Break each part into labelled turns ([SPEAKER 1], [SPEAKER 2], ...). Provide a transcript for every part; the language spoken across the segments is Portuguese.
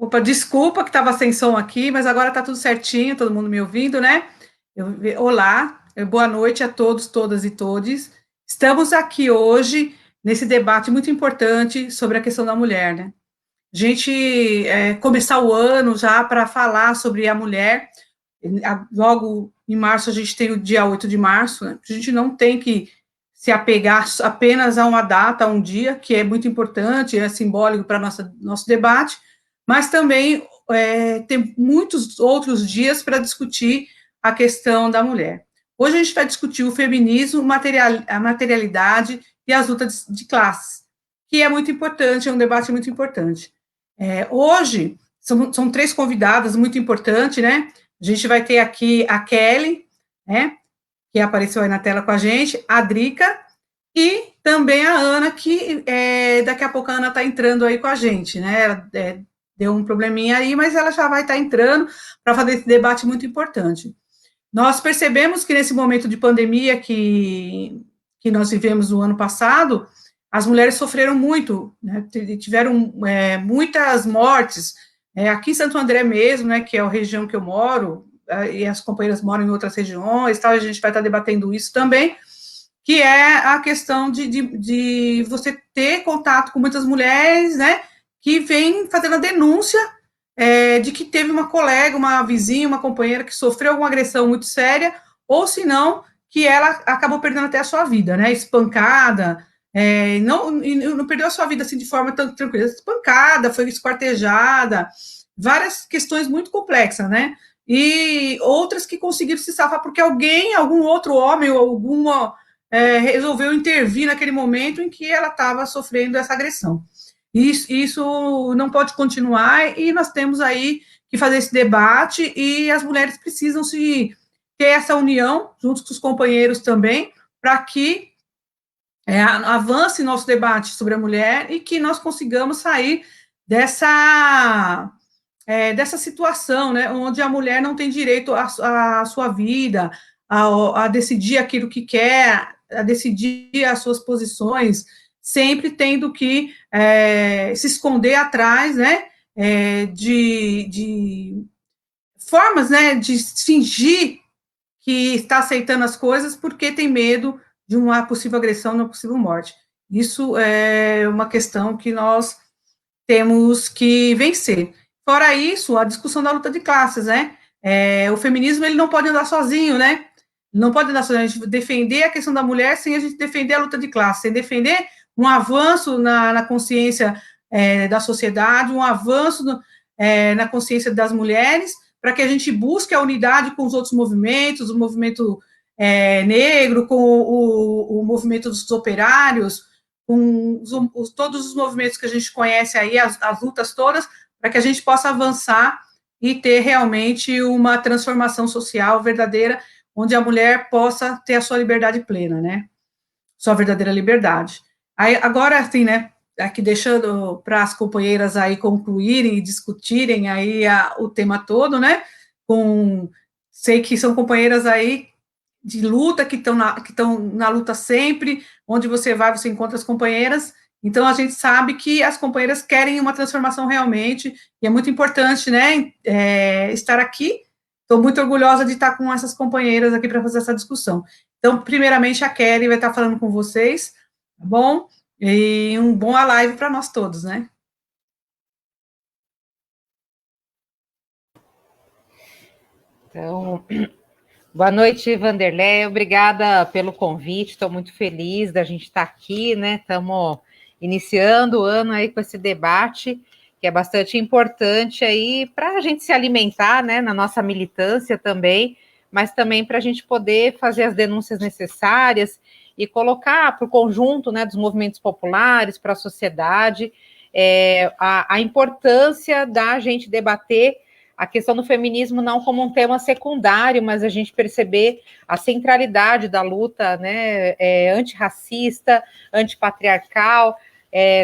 [SPEAKER 1] Opa, desculpa que estava sem som aqui, mas agora está tudo certinho, todo mundo me ouvindo, né? Olá, boa noite a todos, todas e todes. Estamos aqui hoje nesse debate muito importante sobre a questão da mulher, né? A gente começar o ano já para falar sobre a mulher. Logo em março, a gente tem o dia 8 de março, né? A gente não tem que se apegar apenas a uma data, a um dia, que é muito importante, é simbólico para nosso debate, mas também tem muitos outros dias para discutir a questão da mulher. Hoje a gente vai discutir o feminismo, a materialidade e as lutas de classes, que é muito importante, é um debate muito importante. Hoje, são três convidadas muito importantes, né? A gente vai ter aqui a Kelly, né? Que apareceu aí na tela com a gente, a Drica e também a Ana, que daqui a pouco a Ana está entrando aí com a gente, né? Ela, deu um probleminha aí, mas ela já vai estar entrando para fazer esse debate muito importante. Nós percebemos que nesse momento de pandemia que nós vivemos no ano passado, as mulheres sofreram muito, né? Tiveram muitas mortes. Aqui em Santo André mesmo, né, que é a região que eu moro, e as companheiras moram em outras regiões, tal, a gente vai estar debatendo isso também, que é a questão de você ter contato com muitas mulheres, né, que vêm fazendo a denúncia de que teve uma colega, uma vizinha, uma companheira que sofreu alguma agressão muito séria, ou se não, que ela acabou perdendo até a sua vida, né, espancada, não perdeu a sua vida assim de forma tão tranquila, espancada, foi esquartejada, várias questões muito complexas, né, e outras que conseguiram se safar porque algum outro homem ou alguma resolveu intervir naquele momento em que ela estava sofrendo essa agressão. Isso não pode continuar e nós temos aí que fazer esse debate e as mulheres precisam se ter essa união, junto com os companheiros também, para que avance nosso debate sobre a mulher e que nós consigamos sair dessa situação, né, onde a mulher não tem direito à sua vida, a decidir aquilo que quer, a decidir as suas posições, sempre tendo que se esconder atrás, né, de formas, né, de fingir que está aceitando as coisas porque tem medo de uma possível agressão, de uma possível morte. Isso é uma questão que nós temos que vencer. Fora isso, a discussão da luta de classes, né? O feminismo ele não pode andar sozinho, né? Não pode andar sozinho. A gente defender a questão da mulher sem a gente defender a luta de classe, sem defender um avanço na consciência da sociedade, um avanço na consciência das mulheres, para que a gente busque a unidade com os outros movimentos, o movimento negro, com o movimento dos operários, com todos os movimentos que a gente conhece aí, as lutas todas, para que a gente possa avançar e ter realmente uma transformação social verdadeira, onde a mulher possa ter a sua liberdade plena, né? Sua verdadeira liberdade. Aí, agora, assim, né? Aqui deixando para as companheiras aí concluírem e discutirem aí o tema todo, né? Sei que são companheiras aí de luta, que estão na luta sempre, onde você vai, você encontra as companheiras, então a gente sabe que as companheiras querem uma transformação realmente, e é muito importante, né, estar aqui, estou muito orgulhosa de estar com essas companheiras aqui para fazer essa discussão. Então, primeiramente, a Kelly vai estar falando com vocês, tá bom? E um bom live para nós todos, né?
[SPEAKER 2] Então, boa noite, Vanderlei. Obrigada pelo convite. Estou muito feliz da gente estar aqui, né? Estamos iniciando o ano aí com esse debate, que é bastante importante aí para a gente se alimentar, né? Na nossa militância também, mas também para a gente poder fazer as denúncias necessárias e colocar para o conjunto, né, dos movimentos populares, para a sociedade, a importância da gente debater a questão do feminismo não como um tema secundário, mas a gente perceber a centralidade da luta, né, antirracista, antipatriarcal,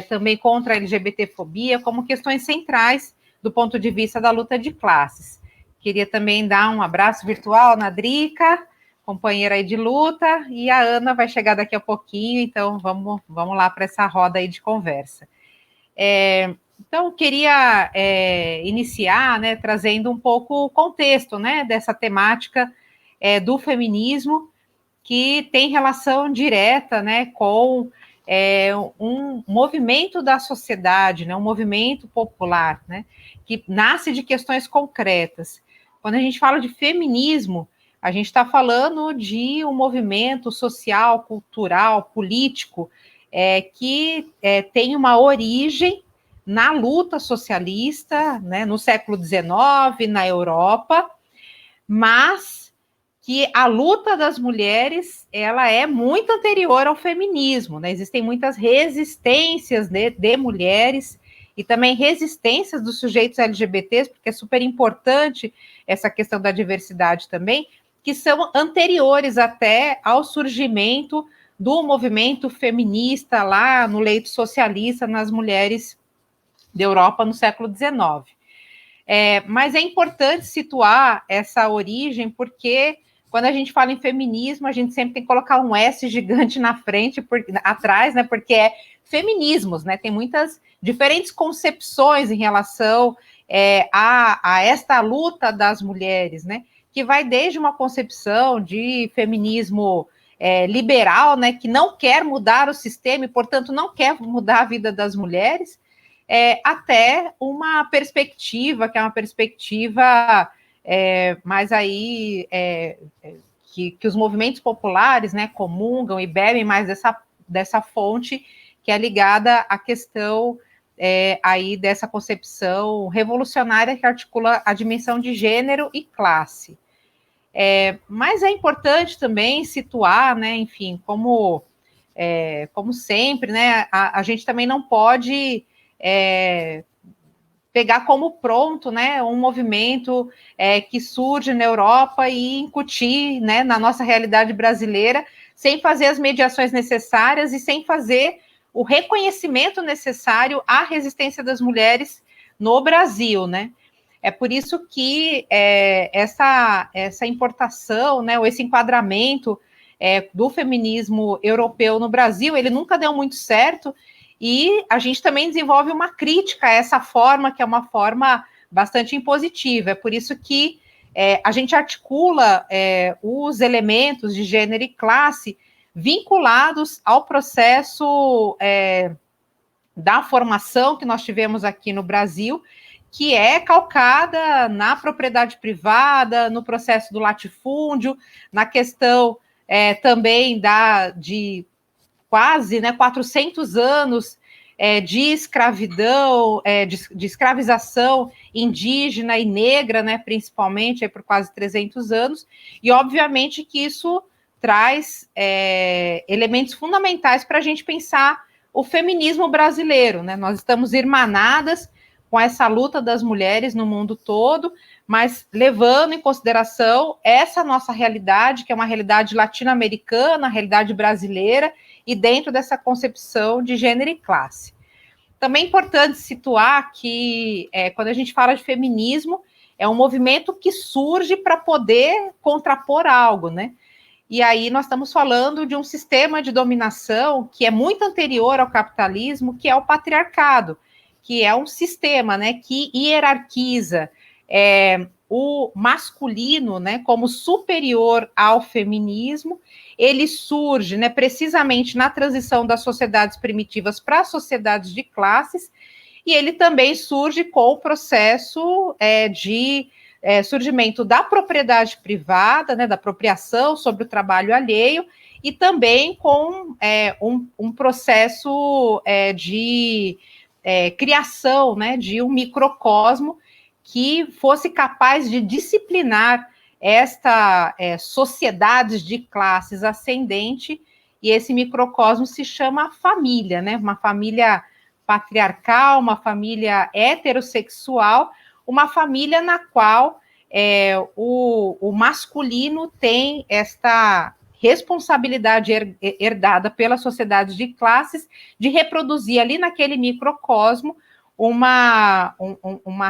[SPEAKER 2] também contra a LGBTfobia, como questões centrais do ponto de vista da luta de classes. Queria também dar um abraço virtual na Drica, companheira aí de luta, e a Ana vai chegar daqui a pouquinho, então vamos lá para essa roda aí de conversa. Então, queria iniciar, né, trazendo um pouco o contexto, né, dessa temática do feminismo, que tem relação direta, né, com um movimento da sociedade, né, um movimento popular, né, que nasce de questões concretas. Quando a gente fala de feminismo, a gente está falando de um movimento social, cultural, político, que tem uma origem na luta socialista, né, no século XIX, na Europa, mas que a luta das mulheres ela é muito anterior ao feminismo, né? Existem muitas resistências de mulheres e também resistências dos sujeitos LGBTs, porque é super importante essa questão da diversidade também, que são anteriores até ao surgimento do movimento feminista lá no leito socialista nas mulheres da Europa no século XIX. Mas é importante situar essa origem, porque quando a gente fala em feminismo, a gente sempre tem que colocar um S gigante na frente, atrás, né? Porque é feminismos, né? Tem muitas diferentes concepções em relação a esta luta das mulheres, né? Que vai desde uma concepção de feminismo liberal, né? Que não quer mudar o sistema e, portanto, não quer mudar a vida das mulheres, até uma perspectiva, que é uma perspectiva mais aí que os movimentos populares, né, comungam e bebem mais dessa fonte, que é ligada à questão aí dessa concepção revolucionária que articula a dimensão de gênero e classe. Mas é importante também situar, né, enfim, como sempre, né, a gente também não pode pegar como pronto, né, um movimento que surge na Europa e incutir, né, na nossa realidade brasileira, sem fazer as mediações necessárias e sem fazer o reconhecimento necessário à resistência das mulheres no Brasil, né? É por isso que essa importação, né, ou esse enquadramento do feminismo europeu no Brasil, ele nunca deu muito certo, e a gente também desenvolve uma crítica a essa forma, que é uma forma bastante impositiva. É por isso que a gente articula os elementos de gênero e classe vinculados ao processo da formação que nós tivemos aqui no Brasil, que é calcada na propriedade privada, no processo do latifúndio, na questão também de quase 400 anos de escravidão, de escravização indígena e negra, né, principalmente, por quase 300 anos, e obviamente que isso traz elementos fundamentais para a gente pensar o feminismo brasileiro, né? Nós estamos irmanadas com essa luta das mulheres no mundo todo, mas levando em consideração essa nossa realidade, que é uma realidade latino-americana, realidade brasileira, e dentro dessa concepção de gênero e classe. Também é importante situar que, quando a gente fala de feminismo, é um movimento que surge para poder contrapor algo, né? E aí nós estamos falando de um sistema de dominação que é muito anterior ao capitalismo, que é o patriarcado, que é um sistema, né, que hierarquiza o masculino, né, como superior ao feminismo. Ele surge, né, precisamente na transição das sociedades primitivas para as sociedades de classes, e ele também surge com o processo de surgimento da propriedade privada, né, da apropriação sobre o trabalho alheio, e também com um processo de criação, né, de um microcosmo que fosse capaz de disciplinar esta sociedades de classes ascendente, e esse microcosmo se chama família, né? Uma família patriarcal, uma família heterossexual, uma família na qual o masculino tem esta responsabilidade herdada pela sociedade de classes de reproduzir ali naquele microcosmo uma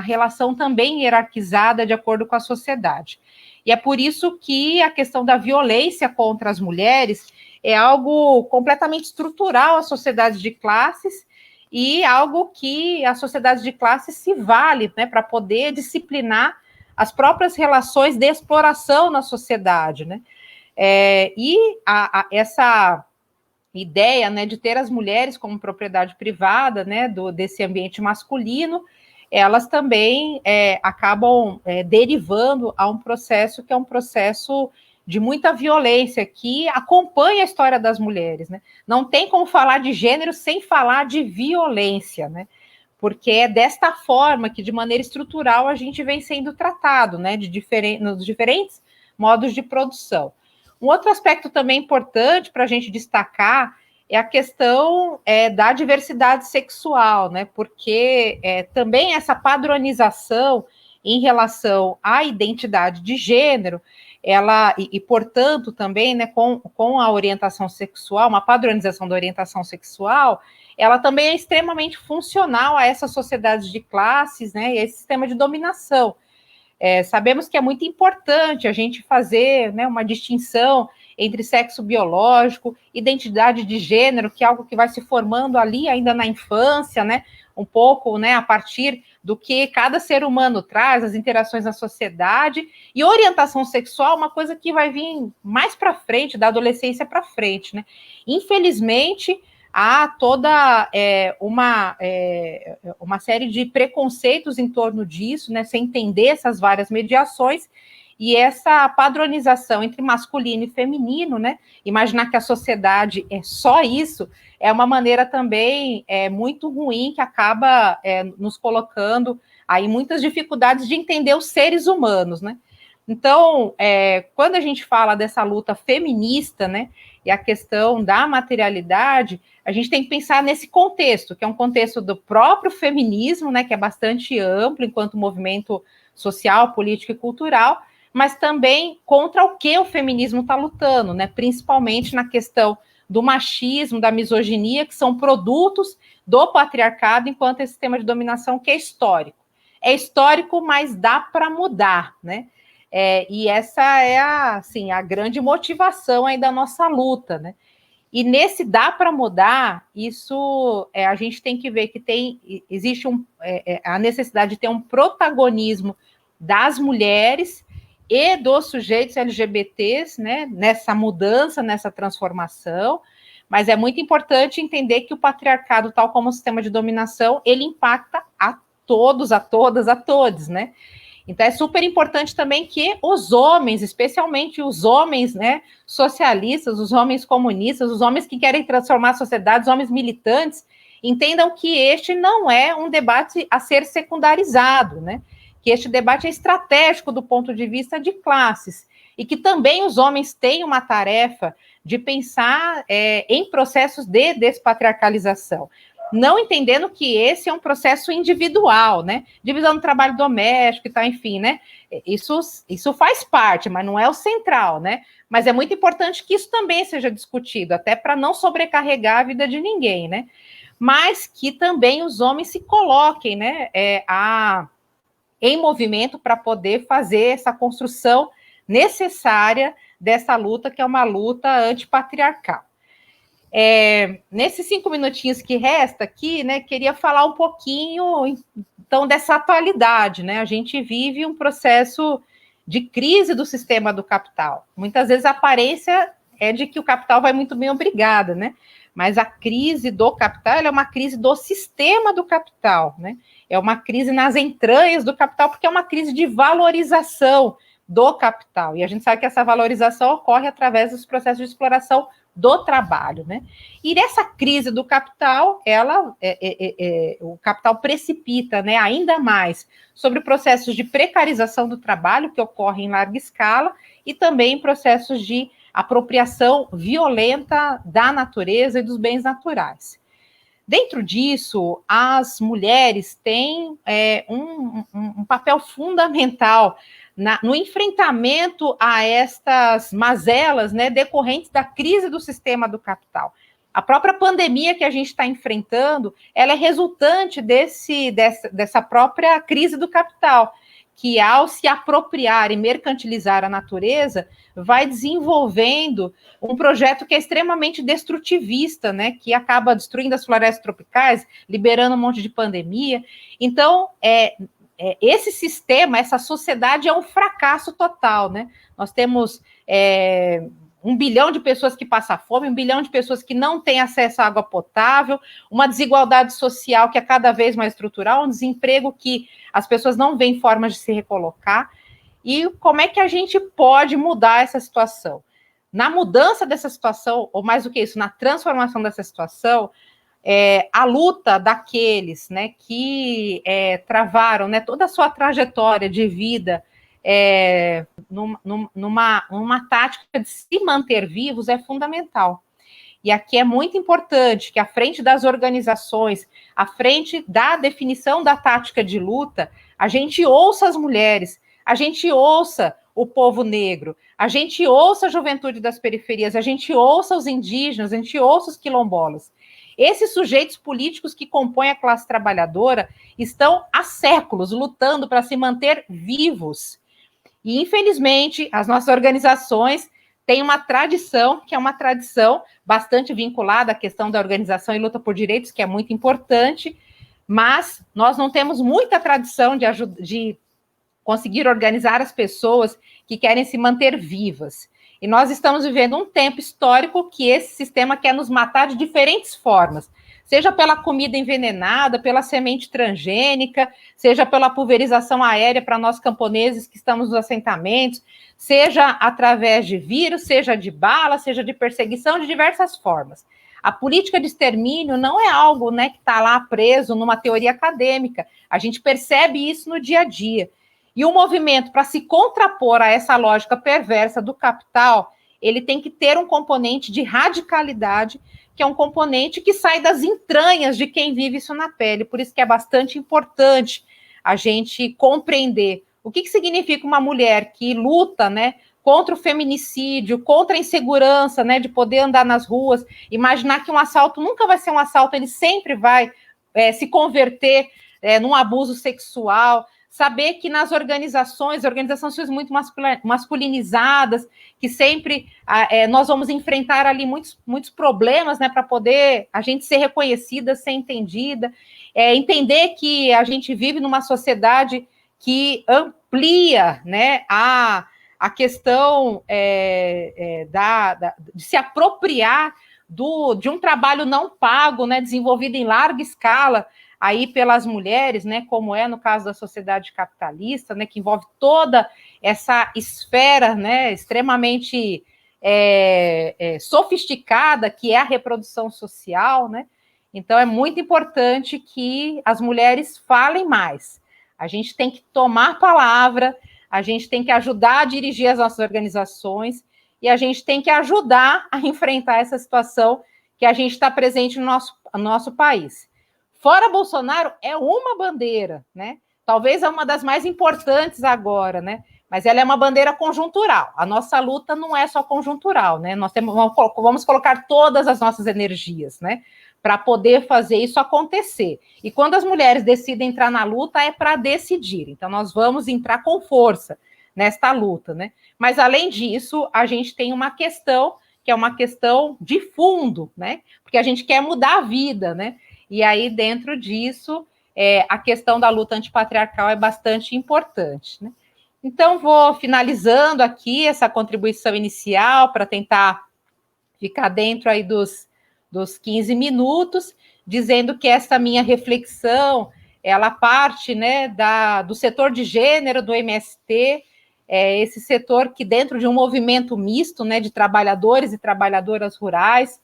[SPEAKER 2] relação também hierarquizada de acordo com a sociedade. E é por isso que a questão da violência contra as mulheres é algo completamente estrutural às sociedades de classes, e algo que a sociedade de classe se vale, né, para poder disciplinar as próprias relações de exploração na sociedade, né? Essa ideia, né, de ter as mulheres como propriedade privada, né, desse ambiente masculino, elas também acabam derivando a um processo que é um processo de muita violência, que acompanha a história das mulheres, né? Não tem como falar de gênero sem falar de violência, né? Porque é desta forma que, de maneira estrutural, a gente vem sendo tratado, né, nos diferentes modos de produção. Um outro aspecto também importante para a gente destacar é a questão da diversidade sexual, né? Porque também essa padronização em relação à identidade de gênero, portanto, também, né, com a orientação sexual, uma padronização da orientação sexual, ela também é extremamente funcional a essas sociedades de classes, né, e a esse sistema de dominação. Sabemos que é muito importante a gente fazer, né, uma distinção entre sexo biológico, identidade de gênero, que é algo que vai se formando ali ainda na infância, né, um pouco, né, a partir do que cada ser humano traz, as interações na sociedade, e orientação sexual, uma coisa que vai vir mais para frente, da adolescência para frente, né. Infelizmente, há toda uma série de preconceitos em torno disso, né, sem entender essas várias mediações, e essa padronização entre masculino e feminino, né, imaginar que a sociedade é só isso, é uma maneira também muito ruim, que acaba nos colocando aí muitas dificuldades de entender os seres humanos, né. Então, quando a gente fala dessa luta feminista, né, e a questão da materialidade, a gente tem que pensar nesse contexto, que é um contexto do próprio feminismo, né, que é bastante amplo enquanto movimento social, político e cultural, mas também contra o que o feminismo está lutando, né, principalmente na questão do machismo, da misoginia, que são produtos do patriarcado enquanto esse sistema de dominação que é histórico. É histórico, mas dá para mudar, né? E essa é a grande motivação aí da nossa luta, né? E nesse dá para mudar, isso a gente tem que ver que existe a necessidade de ter um protagonismo das mulheres e dos sujeitos LGBTs, né, nessa mudança, nessa transformação, mas é muito importante entender que o patriarcado, tal como o sistema de dominação, ele impacta a todos, a todas, a todos, né? Então, é super importante também que os homens, especialmente os homens, né, socialistas, os homens comunistas, os homens que querem transformar a sociedade, os homens militantes, entendam que este não é um debate a ser secundarizado, né? Que este debate é estratégico do ponto de vista de classes, e que também os homens têm uma tarefa de pensar em processos de despatriarcalização, não entendendo que esse é um processo individual, né? Divisão do trabalho doméstico e tal, enfim, né? Isso faz parte, mas não é o central, né? Mas é muito importante que isso também seja discutido, até para não sobrecarregar a vida de ninguém, né? Mas que também os homens se coloquem, né, em movimento para poder fazer essa construção necessária dessa luta, que é uma luta antipatriarcal. Nesses 5 minutinhos que resta aqui, né, queria falar um pouquinho, então, dessa atualidade, né? A gente vive um processo de crise do sistema do capital. Muitas vezes a aparência é de que o capital vai muito bem, obrigada, né? Mas a crise do capital é uma crise do sistema do capital, né? É uma crise nas entranhas do capital, porque é uma crise de valorização do capital. E a gente sabe que essa valorização ocorre através dos processos de exploração do trabalho, né? E nessa crise do capital, o capital precipita, né, ainda mais sobre processos de precarização do trabalho que ocorrem em larga escala e também processos de apropriação violenta da natureza e dos bens naturais. Dentro disso, as mulheres têm um papel fundamental no enfrentamento a estas mazelas, né, decorrentes da crise do sistema do capital. A própria pandemia que a gente está enfrentando, ela é resultante dessa própria crise do capital, que, ao se apropriar e mercantilizar a natureza, vai desenvolvendo um projeto que é extremamente destrutivista, né, que acaba destruindo as florestas tropicais, liberando um monte de pandemia. Então, esse sistema, essa sociedade é um fracasso total, né? Nós temos 1 bilhão de pessoas que passam fome, 1 bilhão de pessoas que não têm acesso à água potável, uma desigualdade social que é cada vez mais estrutural, um desemprego que as pessoas não veem formas de se recolocar. E como é que a gente pode mudar essa situação? Na mudança dessa situação, ou mais do que isso, na transformação dessa situação, a luta daqueles, né, que travaram, né, toda a sua trajetória de vida numa tática de se manter vivos é fundamental. E aqui é muito importante que, à frente das organizações, à frente da definição da tática de luta, a gente ouça as mulheres, a gente ouça o povo negro, a gente ouça a juventude das periferias, a gente ouça os indígenas, a gente ouça os quilombolas. Esses sujeitos políticos que compõem a classe trabalhadora estão há séculos lutando para se manter vivos. E, infelizmente, as nossas organizações têm uma tradição, que é uma tradição bastante vinculada à questão da organização e luta por direitos, que é muito importante, mas nós não temos muita tradição de conseguir organizar as pessoas que querem se manter vivas. E nós estamos vivendo um tempo histórico que esse sistema quer nos matar de diferentes formas, seja pela comida envenenada, pela semente transgênica, seja pela pulverização aérea para nós camponeses que estamos nos assentamentos, seja através de vírus, seja de bala, seja de perseguição, de diversas formas. A política de extermínio não é algo, né, que está lá preso numa teoria acadêmica. A gente percebe isso no dia a dia. E o movimento, para se contrapor a essa lógica perversa do capital, ele tem que ter um componente de radicalidade, que é um componente que sai das entranhas de quem vive isso na pele. Por isso que é bastante importante a gente compreender o que significa uma mulher que luta, né, contra o feminicídio, contra a insegurança, né, de poder andar nas ruas, imaginar que um assalto nunca vai ser um assalto, ele sempre vai se converter num abuso sexual. Saber que nas organizações muito masculinizadas, que sempre nós vamos enfrentar ali muitos problemas, né, para poder a gente ser reconhecida, ser entendida, entender que a gente vive numa sociedade que amplia, né, a questão de se apropriar de um trabalho não pago, né, desenvolvido em larga escala, aí pelas mulheres, né, como é no caso da sociedade capitalista, né, que envolve toda essa esfera, né, extremamente sofisticada, que é a reprodução social, né. Então, é muito importante que as mulheres falem mais. A gente tem que tomar palavra, a gente tem que ajudar a dirigir as nossas organizações e a gente tem que ajudar a enfrentar essa situação que a gente está presente no nosso país. Fora Bolsonaro, é uma bandeira, né? Talvez é uma das mais importantes agora, né? Mas ela é uma bandeira conjuntural. A nossa luta não é só conjuntural, né? Nós vamos colocar todas as nossas energias, né? Para poder fazer isso acontecer. E quando as mulheres decidem entrar na luta, é para decidir. Então, nós vamos entrar com força nesta luta, né? Mas, além disso, a gente tem uma questão, que é uma questão de fundo, né? Porque a gente quer mudar a vida, né? E aí, dentro disso, a questão da luta antipatriarcal é bastante importante, né? Então, vou finalizando aqui essa contribuição inicial para tentar ficar dentro aí dos 15 minutos, dizendo que essa minha reflexão, ela parte, né, do setor de gênero do MST, esse setor que dentro de um movimento misto, né, de trabalhadores e trabalhadoras rurais,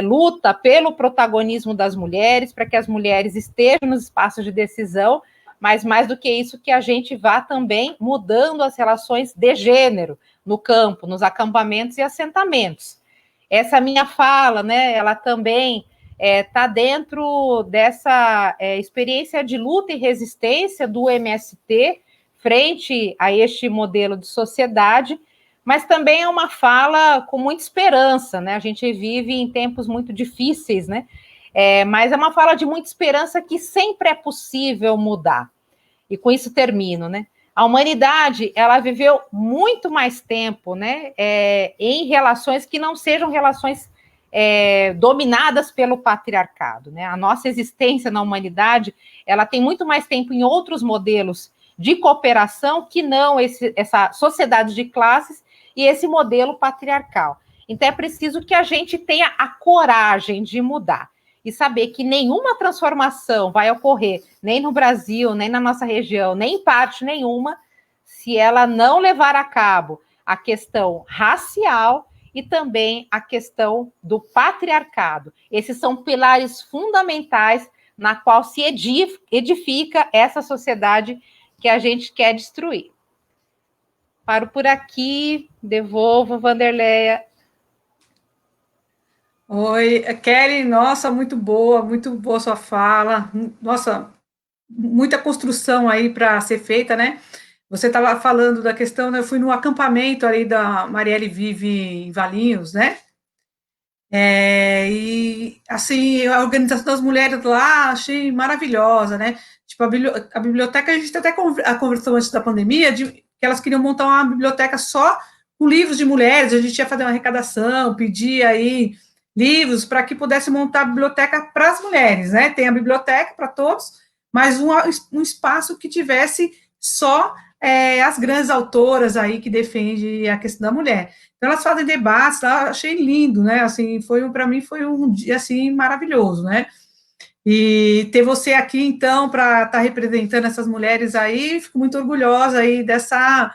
[SPEAKER 2] luta pelo protagonismo das mulheres, para que as mulheres estejam nos espaços de decisão, mas mais do que isso, que a gente vá também mudando as relações de gênero no campo, nos acampamentos e assentamentos. Essa minha fala, né, ela também está dentro dessa experiência de luta e resistência do MST frente a este modelo de sociedade, mas também é uma fala com muita esperança, né? A gente vive em tempos muito difíceis, né? Mas é uma fala de muita esperança que sempre é possível mudar. E com isso termino, né? A humanidade, ela viveu muito mais tempo, né, em relações que não sejam relações dominadas pelo patriarcado, né? A nossa existência na humanidade, ela tem muito mais tempo em outros modelos de cooperação que não essa sociedade de classes e esse modelo patriarcal. Então, é preciso que a gente tenha a coragem de mudar e saber que nenhuma transformação vai ocorrer, nem no Brasil, nem na nossa região, nem em parte nenhuma, se ela não levar a cabo a questão racial e também a questão do patriarcado. Esses são pilares fundamentais na qual se edifica essa sociedade que a gente quer destruir. Paro por aqui, devolvo, Wanderleia.
[SPEAKER 1] Oi, Kelly, nossa, muito boa sua fala. Nossa, muita construção aí para ser feita, né? Você estava falando da questão, né? Eu fui no acampamento ali da Marielle Vive em Valinhos, né? E assim, a organização das mulheres lá achei maravilhosa, né? Tipo, a biblioteca, a gente até conversou antes da pandemia, de que elas queriam montar uma biblioteca só com livros de mulheres, a gente ia fazer uma arrecadação, pedir aí livros para que pudesse montar a biblioteca para as mulheres, né? Tem a biblioteca para todos, mas um espaço que tivesse só as grandes autoras aí que defendem a questão da mulher. Então, elas fazem debates, tá? Achei lindo, né? Assim, para mim foi um dia assim maravilhoso, né? E ter você aqui, então, para estar representando essas mulheres aí, fico muito orgulhosa aí dessa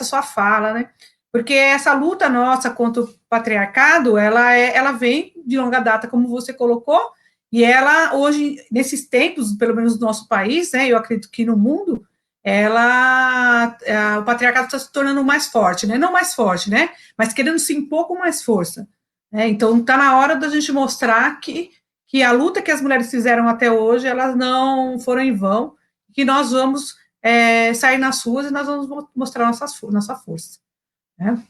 [SPEAKER 1] sua fala, né? Porque essa luta nossa contra o patriarcado, ela vem de longa data, como você colocou, e ela hoje, nesses tempos, pelo menos no nosso país, né? Eu acredito que no mundo, o patriarcado está se tornando mais forte, né? Não mais forte, né? Mas querendo se impor com mais força. Né? Então, está na hora da gente mostrar que a luta que as mulheres fizeram até hoje, elas não foram em vão, que nós vamos sair nas ruas e nós vamos mostrar nossa força. Né?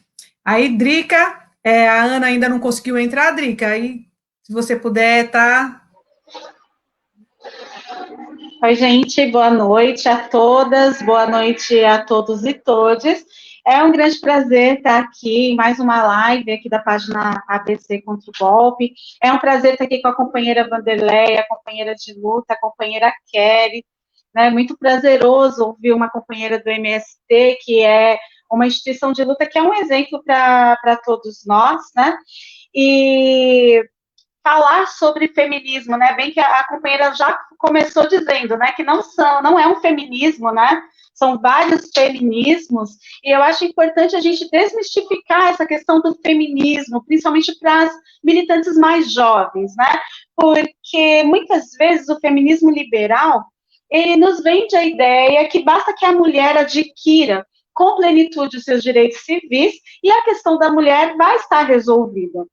[SPEAKER 1] Aí, Drica, a Ana ainda não conseguiu entrar, Drica, aí, se você puder, tá...
[SPEAKER 3] Oi, gente, boa noite a todas, boa noite a todos e todes. É um grande prazer estar aqui em mais uma live aqui da página ABC contra o Golpe. É um prazer estar aqui com a companheira Wanderleia, a companheira de luta, a companheira Kelly. É muito prazeroso ouvir uma companheira do MST, que é uma instituição de luta que é um exemplo para todos nós, né? E falar sobre feminismo, né? Bem que a companheira já começou dizendo, né, que não é um feminismo, né? São vários feminismos, e eu acho importante a gente desmistificar essa questão do feminismo, principalmente para as militantes mais jovens, né? Porque muitas vezes o feminismo liberal, ele nos vende a ideia que basta que a mulher adquira com plenitude os seus direitos civis e a questão da mulher vai estar resolvida.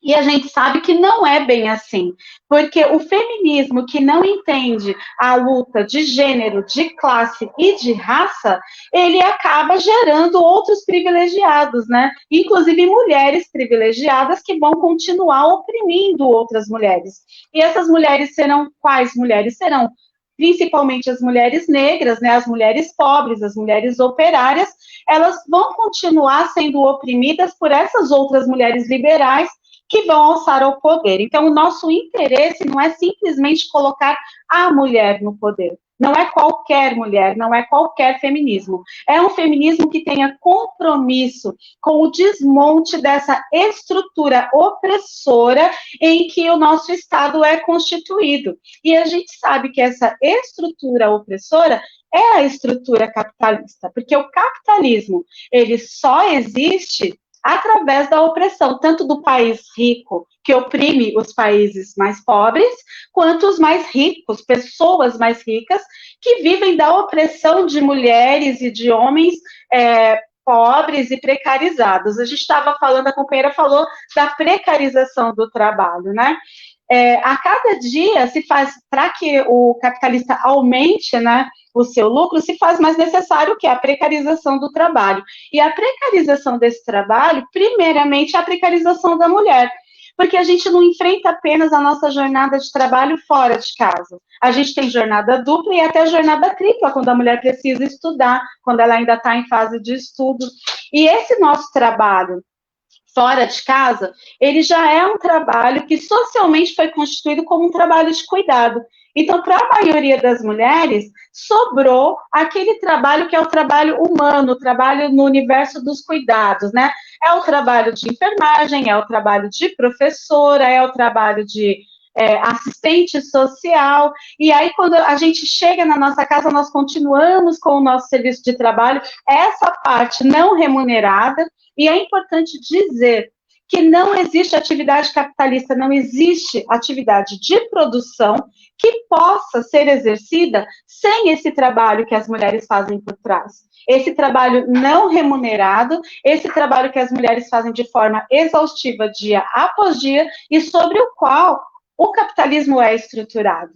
[SPEAKER 3] E a gente sabe que não é bem assim, porque o feminismo que não entende a luta de gênero, de classe e de raça, ele acaba gerando outros privilegiados, né? Inclusive mulheres privilegiadas que vão continuar oprimindo outras mulheres. E essas mulheres serão quais mulheres? Serão principalmente as mulheres negras, né, as mulheres pobres, as mulheres operárias, elas vão continuar sendo oprimidas por essas outras mulheres liberais que vão alçar ao poder. Então, o nosso interesse não é simplesmente colocar a mulher no poder. Não é qualquer mulher, não é qualquer feminismo. É um feminismo que tenha compromisso com o desmonte dessa estrutura opressora em que o nosso Estado é constituído. E a gente sabe que essa estrutura opressora é a estrutura capitalista, porque o capitalismo, ele só existe através da opressão, tanto do país rico, que oprime os países mais pobres, quanto os mais ricos, pessoas mais ricas, que vivem da opressão de mulheres e de homens pobres e precarizados. A gente estava falando, a companheira falou da precarização do trabalho, né? A cada dia se faz, para que o capitalista aumente, né, o seu lucro, se faz mais necessário que a precarização do trabalho. E a precarização desse trabalho, primeiramente, é a precarização da mulher. Porque a gente não enfrenta apenas a nossa jornada de trabalho fora de casa. A gente tem jornada dupla e até jornada tripla, quando a mulher precisa estudar, quando ela ainda está em fase de estudo. E esse nosso trabalho fora de casa, ele já é um trabalho que socialmente foi constituído como um trabalho de cuidado. Então, para a maioria das mulheres, sobrou aquele trabalho que é o trabalho humano, o trabalho no universo dos cuidados, né? É o trabalho de enfermagem, é o trabalho de professora, é o trabalho de assistente social, e aí quando a gente chega na nossa casa, nós continuamos com o nosso serviço de trabalho, essa parte não remunerada, e é importante dizer que não existe atividade capitalista, não existe atividade de produção que possa ser exercida sem esse trabalho que as mulheres fazem por trás. Esse trabalho não remunerado, esse trabalho que as mulheres fazem de forma exaustiva dia após dia e sobre o qual o capitalismo é estruturado.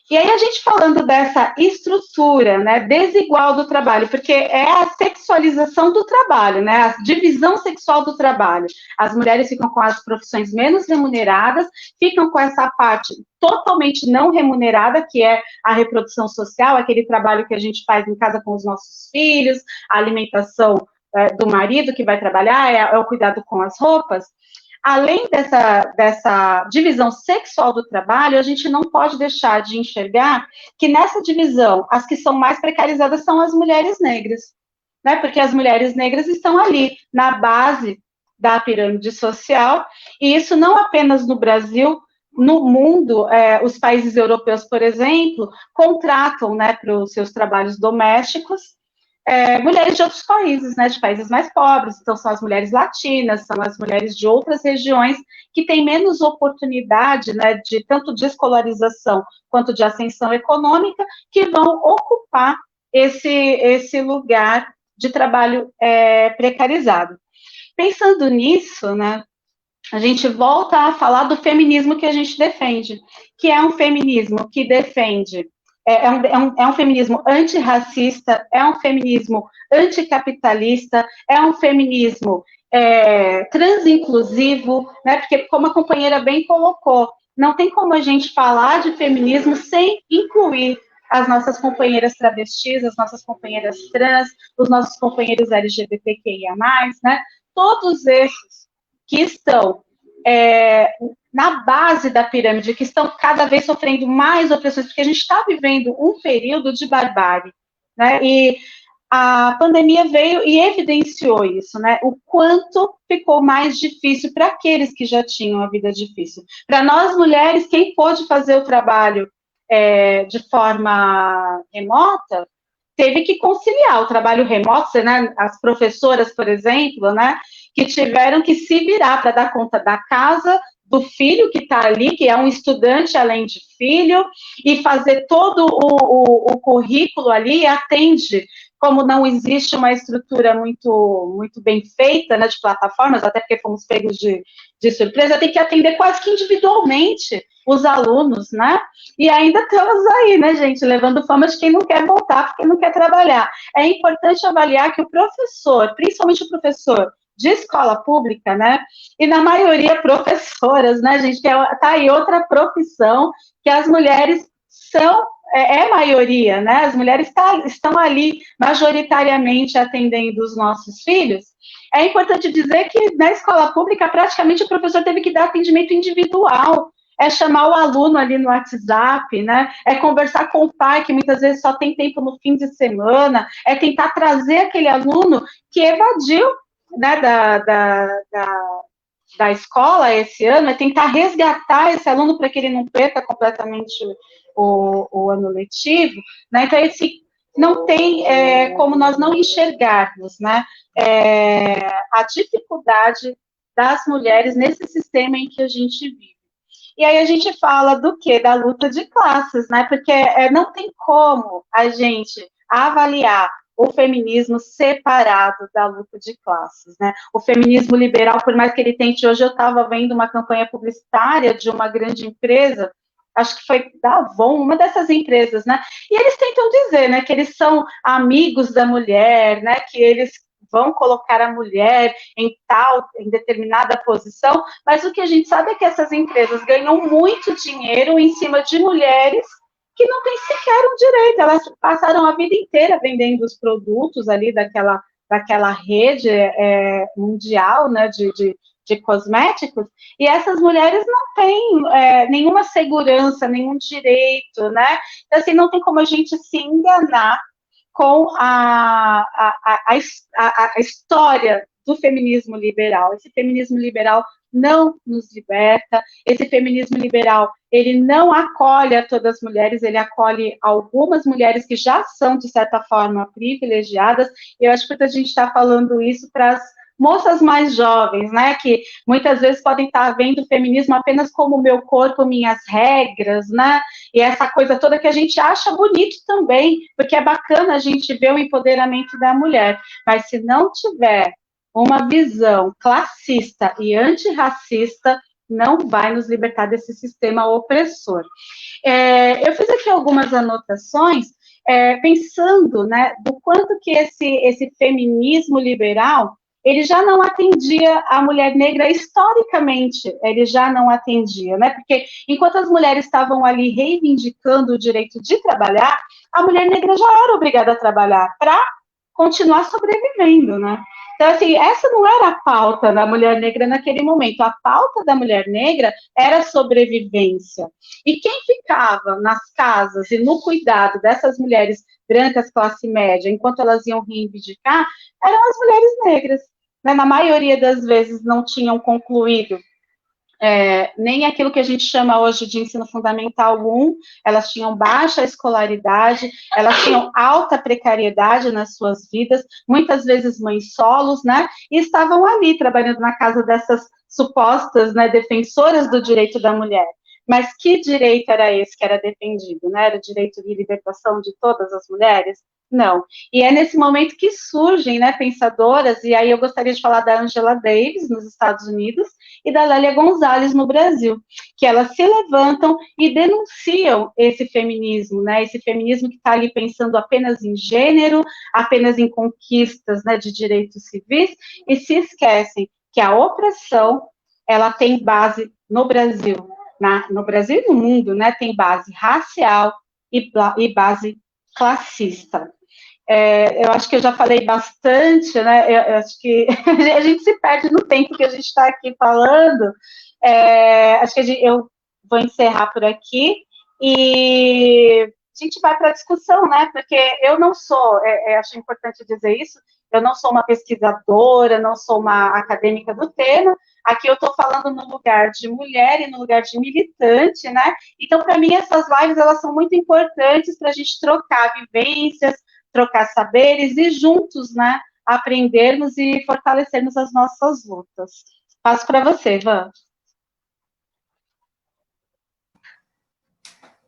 [SPEAKER 3] E aí a gente falando dessa estrutura, né, desigual do trabalho, porque é a sexualização do trabalho, né, a divisão sexual do trabalho. As mulheres ficam com as profissões menos remuneradas, ficam com essa parte totalmente não remunerada, que é a reprodução social, aquele trabalho que a gente faz em casa com os nossos filhos, a alimentação do marido que vai trabalhar, é o cuidado com as roupas. Além dessa divisão sexual do trabalho, a gente não pode deixar de enxergar que nessa divisão, as que são mais precarizadas são as mulheres negras, né? Porque as mulheres negras estão ali, na base da pirâmide social, e isso não apenas no Brasil, no mundo, os países europeus, por exemplo, contratam, né, para os seus trabalhos domésticos, mulheres de outros países, né, de países mais pobres, então são as mulheres latinas, são as mulheres de outras regiões que têm menos oportunidade, né, de tanto de escolarização quanto de ascensão econômica, que vão ocupar esse lugar de trabalho precarizado. Pensando nisso, né, a gente volta a falar do feminismo que a gente defende, que é um feminismo que defende é um feminismo antirracista, é um feminismo anticapitalista, é um feminismo transinclusivo, né? Porque, como a companheira bem colocou, não tem como a gente falar de feminismo sem incluir as nossas companheiras travestis, as nossas companheiras trans, os nossos companheiros LGBTQIA+, né? Todos esses que estão na base da pirâmide, que estão cada vez sofrendo mais opressões, porque a gente está vivendo um período de barbárie, né? E a pandemia veio e evidenciou isso, né? O quanto ficou mais difícil para aqueles que já tinham a vida difícil. Para nós mulheres, quem pôde fazer o trabalho de forma remota, teve que conciliar o trabalho remoto, né? As professoras, por exemplo, né? Que tiveram que se virar para dar conta da casa, do filho que está ali, que é um estudante além de filho, e fazer todo o currículo ali, atende, como não existe uma estrutura muito bem feita, né, de plataformas, até porque fomos pegos de surpresa, tem que atender quase que individualmente os alunos, né, e ainda estamos aí, né, gente, levando fama de quem não quer voltar, porque não quer trabalhar. É importante avaliar que o professor, principalmente o professor de escola pública, né, e na maioria professoras, né, gente, que tá aí outra profissão que as mulheres são, maioria, né, as mulheres estão ali majoritariamente atendendo os nossos filhos. É importante dizer que na escola pública, praticamente o professor teve que dar atendimento individual, chamar o aluno ali no WhatsApp, né, conversar com o pai, que muitas vezes só tem tempo no fim de semana, tentar trazer aquele aluno que evadiu, né, da escola esse ano, tentar resgatar esse aluno para que ele não perca completamente o ano letivo, né, então não tem como nós não enxergarmos, né, a dificuldade das mulheres nesse sistema em que a gente vive. E aí a gente fala do quê? Da luta de classes, né, porque não tem como a gente avaliar o feminismo separado da luta de classes, né? O feminismo liberal, por mais que ele tente, hoje eu estava vendo uma campanha publicitária de uma grande empresa, acho que foi da Avon, uma dessas empresas, né? E eles tentam dizer, né, que eles são amigos da mulher, né, que eles vão colocar a mulher em determinada posição, mas o que a gente sabe é que essas empresas ganham muito dinheiro em cima de mulheres que não têm sequer um direito, elas passaram a vida inteira vendendo os produtos ali daquela rede mundial, né, de cosméticos, e essas mulheres não têm nenhuma segurança, nenhum direito, né? Então, assim, não tem como a gente se enganar com a história do feminismo liberal. Esse feminismo liberal não nos liberta, esse feminismo liberal, ele não acolhe a todas as mulheres, ele acolhe algumas mulheres que já são, de certa forma, privilegiadas, e eu acho que a gente está falando isso para as moças mais jovens, né, que muitas vezes podem estar vendo o feminismo apenas como meu corpo, minhas regras, né, e essa coisa toda que a gente acha bonito também, porque é bacana a gente ver o empoderamento da mulher, mas se não tiver uma visão classista e antirracista, não vai nos libertar desse sistema opressor. Eu fiz aqui algumas anotações, pensando, né, do quanto que esse feminismo liberal, ele já não atendia a mulher negra historicamente, ele já não atendia, né, porque enquanto as mulheres estavam ali reivindicando o direito de trabalhar, a mulher negra já era obrigada a trabalhar para continuar sobrevivendo, né. Então, assim, essa não era a pauta da mulher negra naquele momento. A pauta da mulher negra era a sobrevivência. E quem ficava nas casas e no cuidado dessas mulheres brancas classe média, enquanto elas iam reivindicar, eram as mulheres negras. Né? Na maioria das vezes não tinham concluído nem aquilo que a gente chama hoje de ensino fundamental 1, elas tinham baixa escolaridade, elas tinham alta precariedade nas suas vidas, muitas vezes mães solos, né, e estavam ali trabalhando na casa dessas supostas, né, defensoras do direito da mulher. Mas que direito era esse que era defendido, né? Era o direito de libertação de todas as mulheres? Não. E é nesse momento que surgem, né, pensadoras, e aí eu gostaria de falar da Angela Davis, nos Estados Unidos, e da Lélia Gonzalez, no Brasil, que elas se levantam e denunciam esse feminismo, né, esse feminismo que está ali pensando apenas em gênero, apenas em conquistas, né, de direitos civis, e se esquecem que a opressão, ela tem base no Brasil, no Brasil e no mundo, né, tem base racial e base classista. Eu acho que eu já falei bastante, né, eu acho que a gente se perde no tempo que a gente está aqui falando, acho que eu vou encerrar por aqui, e a gente vai para a discussão, né, porque eu não sou, acho importante dizer isso, eu não sou uma pesquisadora, não sou uma acadêmica do tema, aqui eu estou falando no lugar de mulher e no lugar de militante, né, então, para mim, essas lives, elas são muito importantes para a gente trocar vivências, trocar saberes e juntos, né, aprendermos e fortalecermos as nossas lutas. Passo para você, Van.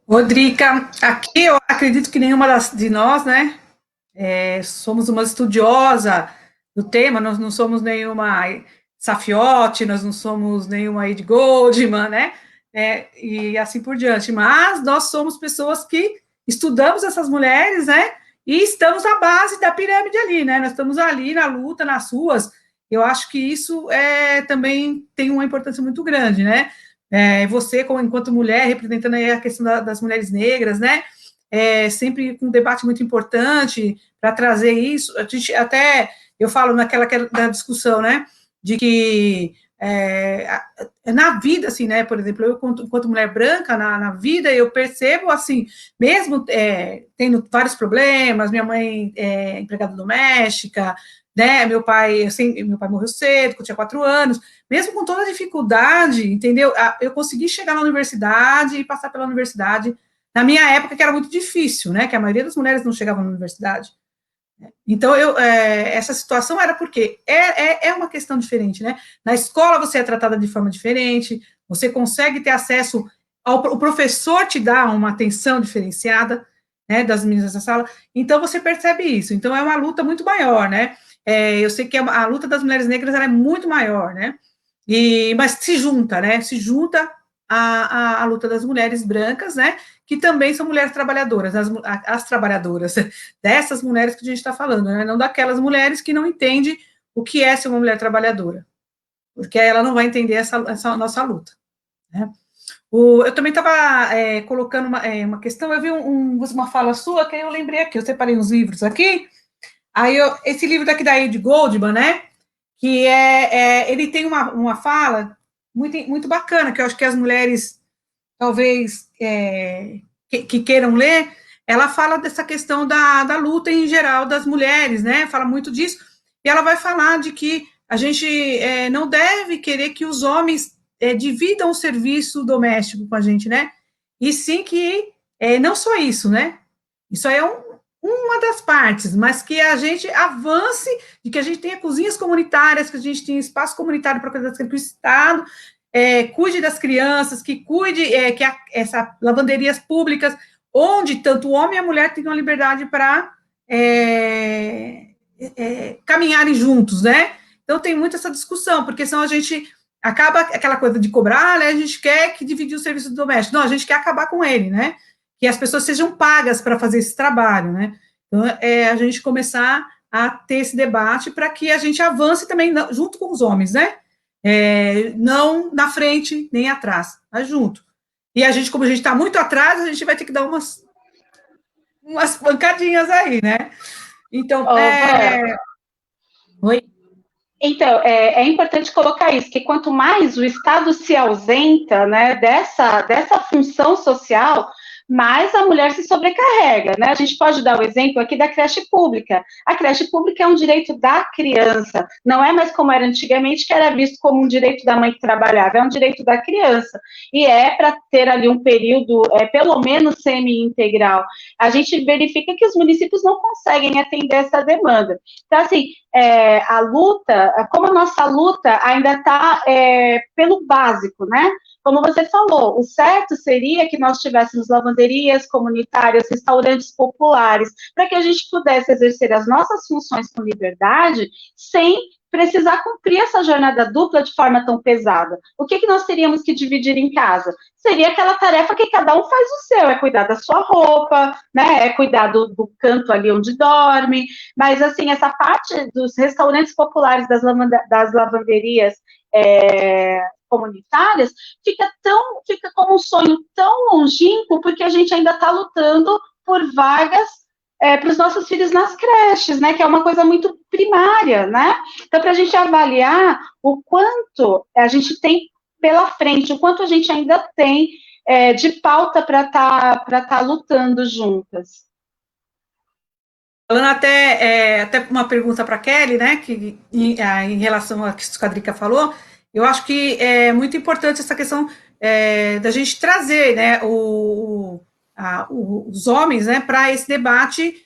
[SPEAKER 1] Rodrigo, aqui eu acredito que nenhuma de nós, né, somos uma estudiosa do tema, nós não somos nenhuma Safiotti, nós não somos nenhuma Ed Goldman, né, e assim por diante, mas nós somos pessoas que estudamos essas mulheres, né, e estamos à base da pirâmide ali, né, nós estamos ali na luta, nas ruas, eu acho que isso também tem uma importância muito grande, né, você, enquanto mulher, representando aí a questão das mulheres negras, né, sempre com um debate muito importante para trazer isso, a gente até, eu falo naquela da discussão, né, de que na vida, assim, né, por exemplo, eu, enquanto mulher branca, na vida, eu percebo, assim, mesmo tendo vários problemas, minha mãe é empregada doméstica, né, meu pai morreu cedo, quando eu tinha 4 anos, mesmo com toda a dificuldade, entendeu, eu consegui chegar na universidade e passar pela universidade, na minha época, que era muito difícil, né, que a maioria das mulheres não chegavam na universidade. Então, essa situação era porque é uma questão diferente, né? Na escola você é tratada de forma diferente, você consegue ter acesso o professor te dá uma atenção diferenciada, né, das meninas da sala, então você percebe isso. Então, é uma luta muito maior, né? Eu sei que a luta das mulheres negras ela é muito maior, né? Mas se junta, né? Se junta a luta das mulheres brancas, né? que também são mulheres trabalhadoras, as trabalhadoras, dessas mulheres que a gente está falando, né? Não daquelas mulheres que não entendem o que é ser uma mulher trabalhadora, porque ela não vai entender essa nossa luta, né? Eu também estava colocando uma questão, eu vi uma fala sua, que eu lembrei aqui, eu separei uns livros aqui, aí esse livro daqui da Ed Goldman, né, que ele tem uma fala muito, muito bacana, que eu acho que as mulheres, talvez, que queiram ler, ela fala dessa questão da luta em geral das mulheres, né, fala muito disso, e ela vai falar de que a gente não deve querer que os homens dividam o serviço doméstico com a gente, né? E sim que não só isso, né? Isso aí é uma das partes, mas que a gente avance, de que a gente tenha cozinhas comunitárias, que a gente tenha espaço comunitário para cuidar que o Estado cuide das crianças, que cuide essas lavanderias públicas, onde tanto o homem e a mulher tenham a liberdade para caminharem juntos, né? Então tem muito essa discussão, porque senão a gente acaba aquela coisa de cobrar, né? A gente quer que dividir o serviço doméstico. Não, a gente quer acabar com ele, né? Que as pessoas sejam pagas para fazer esse trabalho, né? Então, a gente começar a ter esse debate para que a gente avance também junto com os homens, né? Não na frente nem atrás, mas junto. E a gente, como a gente está muito atrás, a gente vai ter que dar umas pancadinhas aí, né? Então, Oi?
[SPEAKER 3] Então, é importante colocar isso, que quanto mais o Estado se ausenta, né, dessa função social, mais a mulher se sobrecarrega, né? A gente pode dar o exemplo aqui da creche pública. A creche pública é um direito da criança, não é mais como era antigamente, que era visto como um direito da mãe que trabalhava, é um direito da criança. E para ter ali um período, pelo menos semi-integral. A gente verifica que os municípios não conseguem atender essa demanda. Então, assim, a luta, como a nossa luta ainda está pelo básico, né? Como você falou, o certo seria que nós tivéssemos lavanderias comunitárias, restaurantes populares, para que a gente pudesse exercer as nossas funções com liberdade, sem precisar cumprir essa jornada dupla de forma tão pesada. O que nós teríamos que dividir em casa? Seria aquela tarefa que cada um faz o seu, é cuidar da sua roupa, né, é cuidar do canto ali onde dorme, mas, assim, essa parte dos restaurantes populares, das lavanderias comunitárias, fica como um sonho tão longínquo, porque a gente ainda está lutando por vagas para os nossos filhos nas creches, né, que é uma coisa muito primária, né? Então, para a gente avaliar o quanto a gente tem pela frente, o quanto a gente ainda tem de pauta para tá lutando juntas.
[SPEAKER 1] Falando até uma pergunta para a Kelly, né, que em relação ao que a Drica falou, eu acho que é muito importante essa questão da gente trazer, né, os homens, né, para esse debate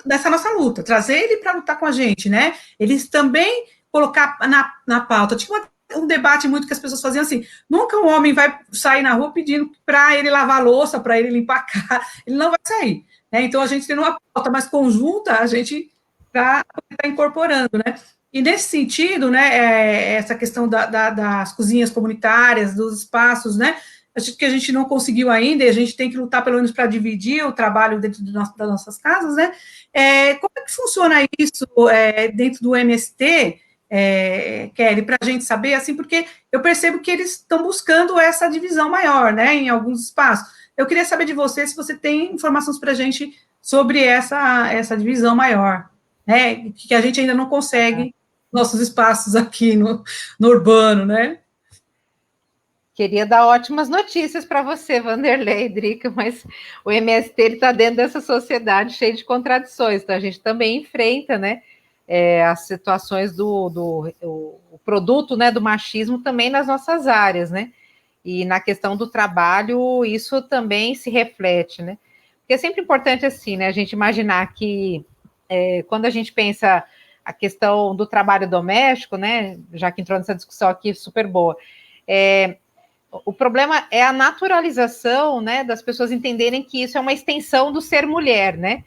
[SPEAKER 1] dessa nossa luta, trazer ele para lutar com a gente, né, eles também colocar na pauta. Tinha um debate muito que as pessoas faziam assim, nunca um homem vai sair na rua pedindo para ele lavar a louça, para ele limpar a casa, ele não vai sair. Então, a gente tendo uma pauta mais conjunta, a gente está incorporando, né? E nesse sentido, né, essa questão das cozinhas comunitárias, dos espaços, né, acho que a gente não conseguiu ainda, e a gente tem que lutar pelo menos para dividir o trabalho dentro das nossas casas, né? Como é que funciona isso dentro do MST, Kelly, para a gente saber, assim, porque eu percebo que eles estão buscando essa divisão maior, né, em alguns espaços. Eu queria saber de você se você tem informações para a gente sobre essa divisão maior, né? Que a gente ainda não consegue nossos espaços aqui no urbano, né?
[SPEAKER 2] Queria dar ótimas notícias para você, Vanderlei, Drica, mas o MST está dentro dessa sociedade cheia de contradições, então a gente também enfrenta, né, as situações o produto, né, do machismo também nas nossas áreas, né? E na questão do trabalho, isso também se reflete, né? Porque é sempre importante, assim, né, a gente imaginar que quando a gente pensa a questão do trabalho doméstico, né, já que entrou nessa discussão aqui super boa, o problema é a naturalização, né, das pessoas entenderem que isso é uma extensão do ser mulher, né?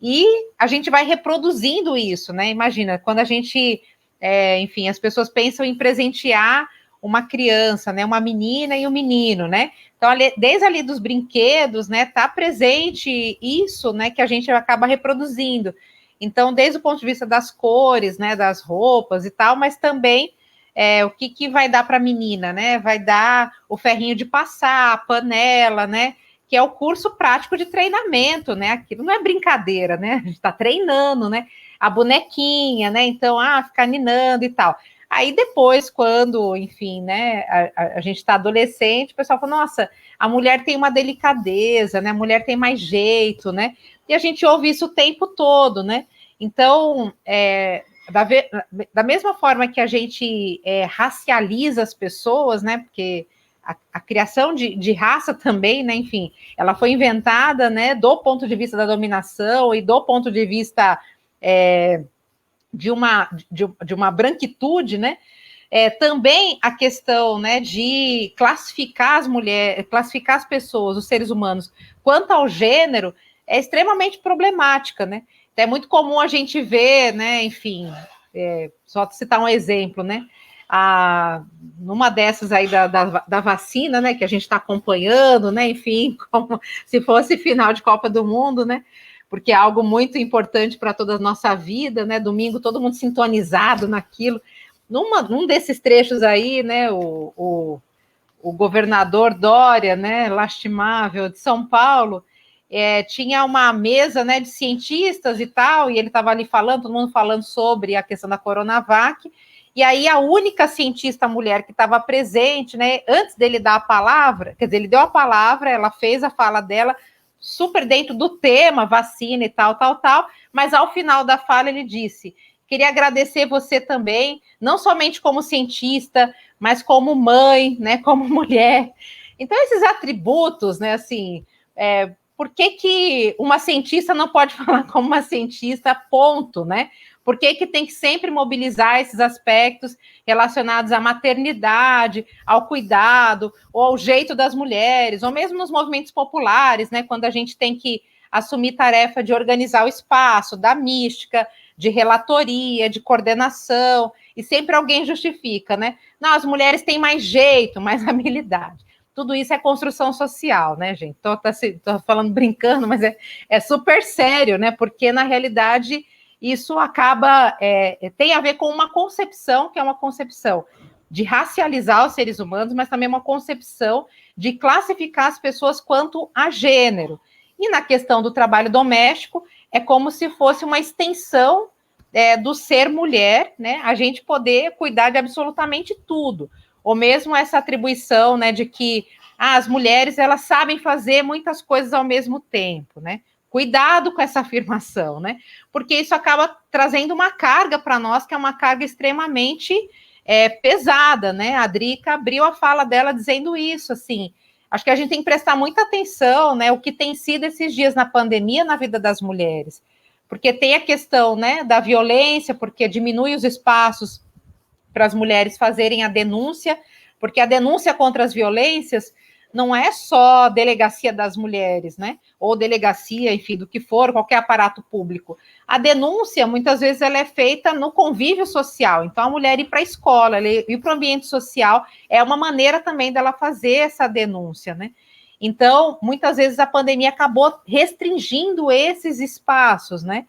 [SPEAKER 2] E a gente vai reproduzindo isso, né? Imagina, quando a gente, enfim, as pessoas pensam em presentear uma criança, né, uma menina e um menino, né? Então, desde ali dos brinquedos, né, tá presente isso, né, que a gente acaba reproduzindo. Então, desde o ponto de vista das cores, né, das roupas e tal, mas também o que vai dar para a menina, né? Vai dar o ferrinho de passar, a panela, né? Que é o curso prático de treinamento, né? Aquilo não é brincadeira, né? A gente está treinando, né? A bonequinha, né? Então, ficar ninando e tal. Aí depois, quando, enfim, né, a gente está adolescente, o pessoal fala, nossa, a mulher tem uma delicadeza, né? A mulher tem mais jeito, né? E a gente ouve isso o tempo todo, né? Então, da mesma forma que a gente racializa as pessoas, né? Porque a criação de raça também, né? Enfim, ela foi inventada, né? Do ponto de vista da dominação e do ponto de vista de uma branquitude, né? Também a questão, né, de classificar as mulheres, classificar as pessoas, os seres humanos, quanto ao gênero, é extremamente problemática, né? É muito comum a gente ver, né, enfim, só citar um exemplo, né? Numa dessas aí da vacina, né, que a gente está acompanhando, né, enfim, como se fosse final de Copa do Mundo, né? Porque é algo muito importante para toda a nossa vida, né? Domingo todo mundo sintonizado naquilo. Num desses trechos aí, né, o governador Dória, né, lastimável, de São Paulo, tinha uma mesa, né, de cientistas e tal, e ele estava ali falando, todo mundo falando sobre a questão da Coronavac, e aí a única cientista mulher que estava presente, né, antes dele dar a palavra, quer dizer, ele deu a palavra, ela fez a fala dela, super dentro do tema, vacina e tal, mas ao final da fala ele disse: queria agradecer você também, não somente como cientista, mas como mãe, né, como mulher. Então, esses atributos, né, assim, por que uma cientista não pode falar como uma cientista, ponto, né? Por que tem que sempre mobilizar esses aspectos relacionados à maternidade, ao cuidado, ou ao jeito das mulheres, ou mesmo nos movimentos populares, né? Quando a gente tem que assumir tarefa de organizar o espaço, da mística, de relatoria, de coordenação, e sempre alguém justifica, né? Não, as mulheres têm mais jeito, mais habilidade. Tudo isso é construção social, né, gente? Tô falando brincando, mas é super sério, né? Porque, na realidade, isso acaba, tem a ver com uma concepção, que é uma concepção de racializar os seres humanos, mas também uma concepção de classificar as pessoas quanto a gênero. E na questão do trabalho doméstico, é como se fosse uma extensão do ser mulher, né? A gente poder cuidar de absolutamente tudo. Ou mesmo essa atribuição, né, de que as mulheres, elas sabem fazer muitas coisas ao mesmo tempo, né? Cuidado com essa afirmação, né? Porque isso acaba trazendo uma carga para nós, que é uma carga extremamente pesada, né? A Drica abriu a fala dela dizendo isso, assim. Acho que a gente tem que prestar muita atenção, né? O que tem sido esses dias na pandemia na vida das mulheres. Porque tem a questão, né, da violência, porque diminui os espaços para as mulheres fazerem a denúncia, porque a denúncia contra as violências não é só delegacia das mulheres, né? Ou delegacia, enfim, do que for, qualquer aparato público. A denúncia, muitas vezes, ela é feita no convívio social. Então, a mulher ir para a escola, ela ir para o ambiente social, é uma maneira também dela fazer essa denúncia, né? Então, muitas vezes, a pandemia acabou restringindo esses espaços, né?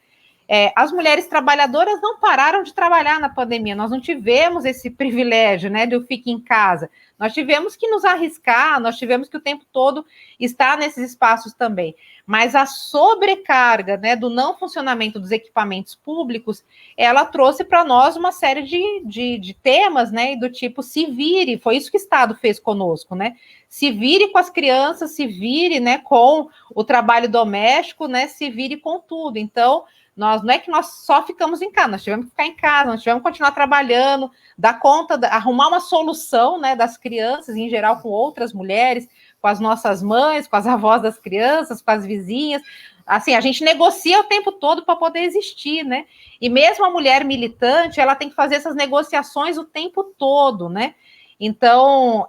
[SPEAKER 2] As mulheres trabalhadoras não pararam de trabalhar na pandemia, nós não tivemos esse privilégio, né, de eu ficar em casa, nós tivemos que nos arriscar, nós tivemos que o tempo todo estar nesses espaços também, mas a sobrecarga, né, do não funcionamento dos equipamentos públicos, ela trouxe para nós uma série de temas, né, do tipo, se vire, foi isso que o Estado fez conosco, né, se vire com as crianças, se vire, né, com o trabalho doméstico, né, se vire com tudo, então, não é que nós só ficamos em casa, nós tivemos que ficar em casa, nós tivemos que continuar trabalhando, dar conta, arrumar uma solução, né, das crianças, em geral com outras mulheres, com as nossas mães, com as avós das crianças, com as vizinhas. Assim, a gente negocia o tempo todo para poder existir, né? E mesmo a mulher militante, ela tem que fazer essas negociações o tempo todo, né? Então,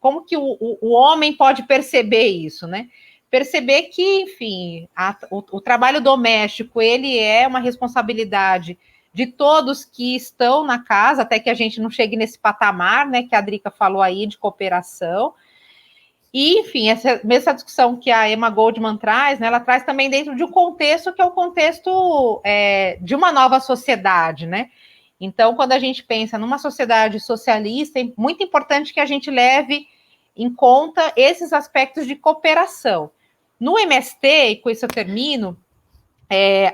[SPEAKER 2] como que o homem pode perceber isso, né? Perceber que, enfim, o trabalho doméstico, ele é uma responsabilidade de todos que estão na casa, até que a gente não chegue nesse patamar, né, que a Drica falou aí, de cooperação. E, enfim, essa mesma discussão que a Emma Goldman traz, né, ela traz também dentro de um contexto que é o contexto de uma nova sociedade, né? Então, quando a gente pensa numa sociedade socialista, é muito importante que a gente leve em conta esses aspectos de cooperação. No MST, e com isso eu termino,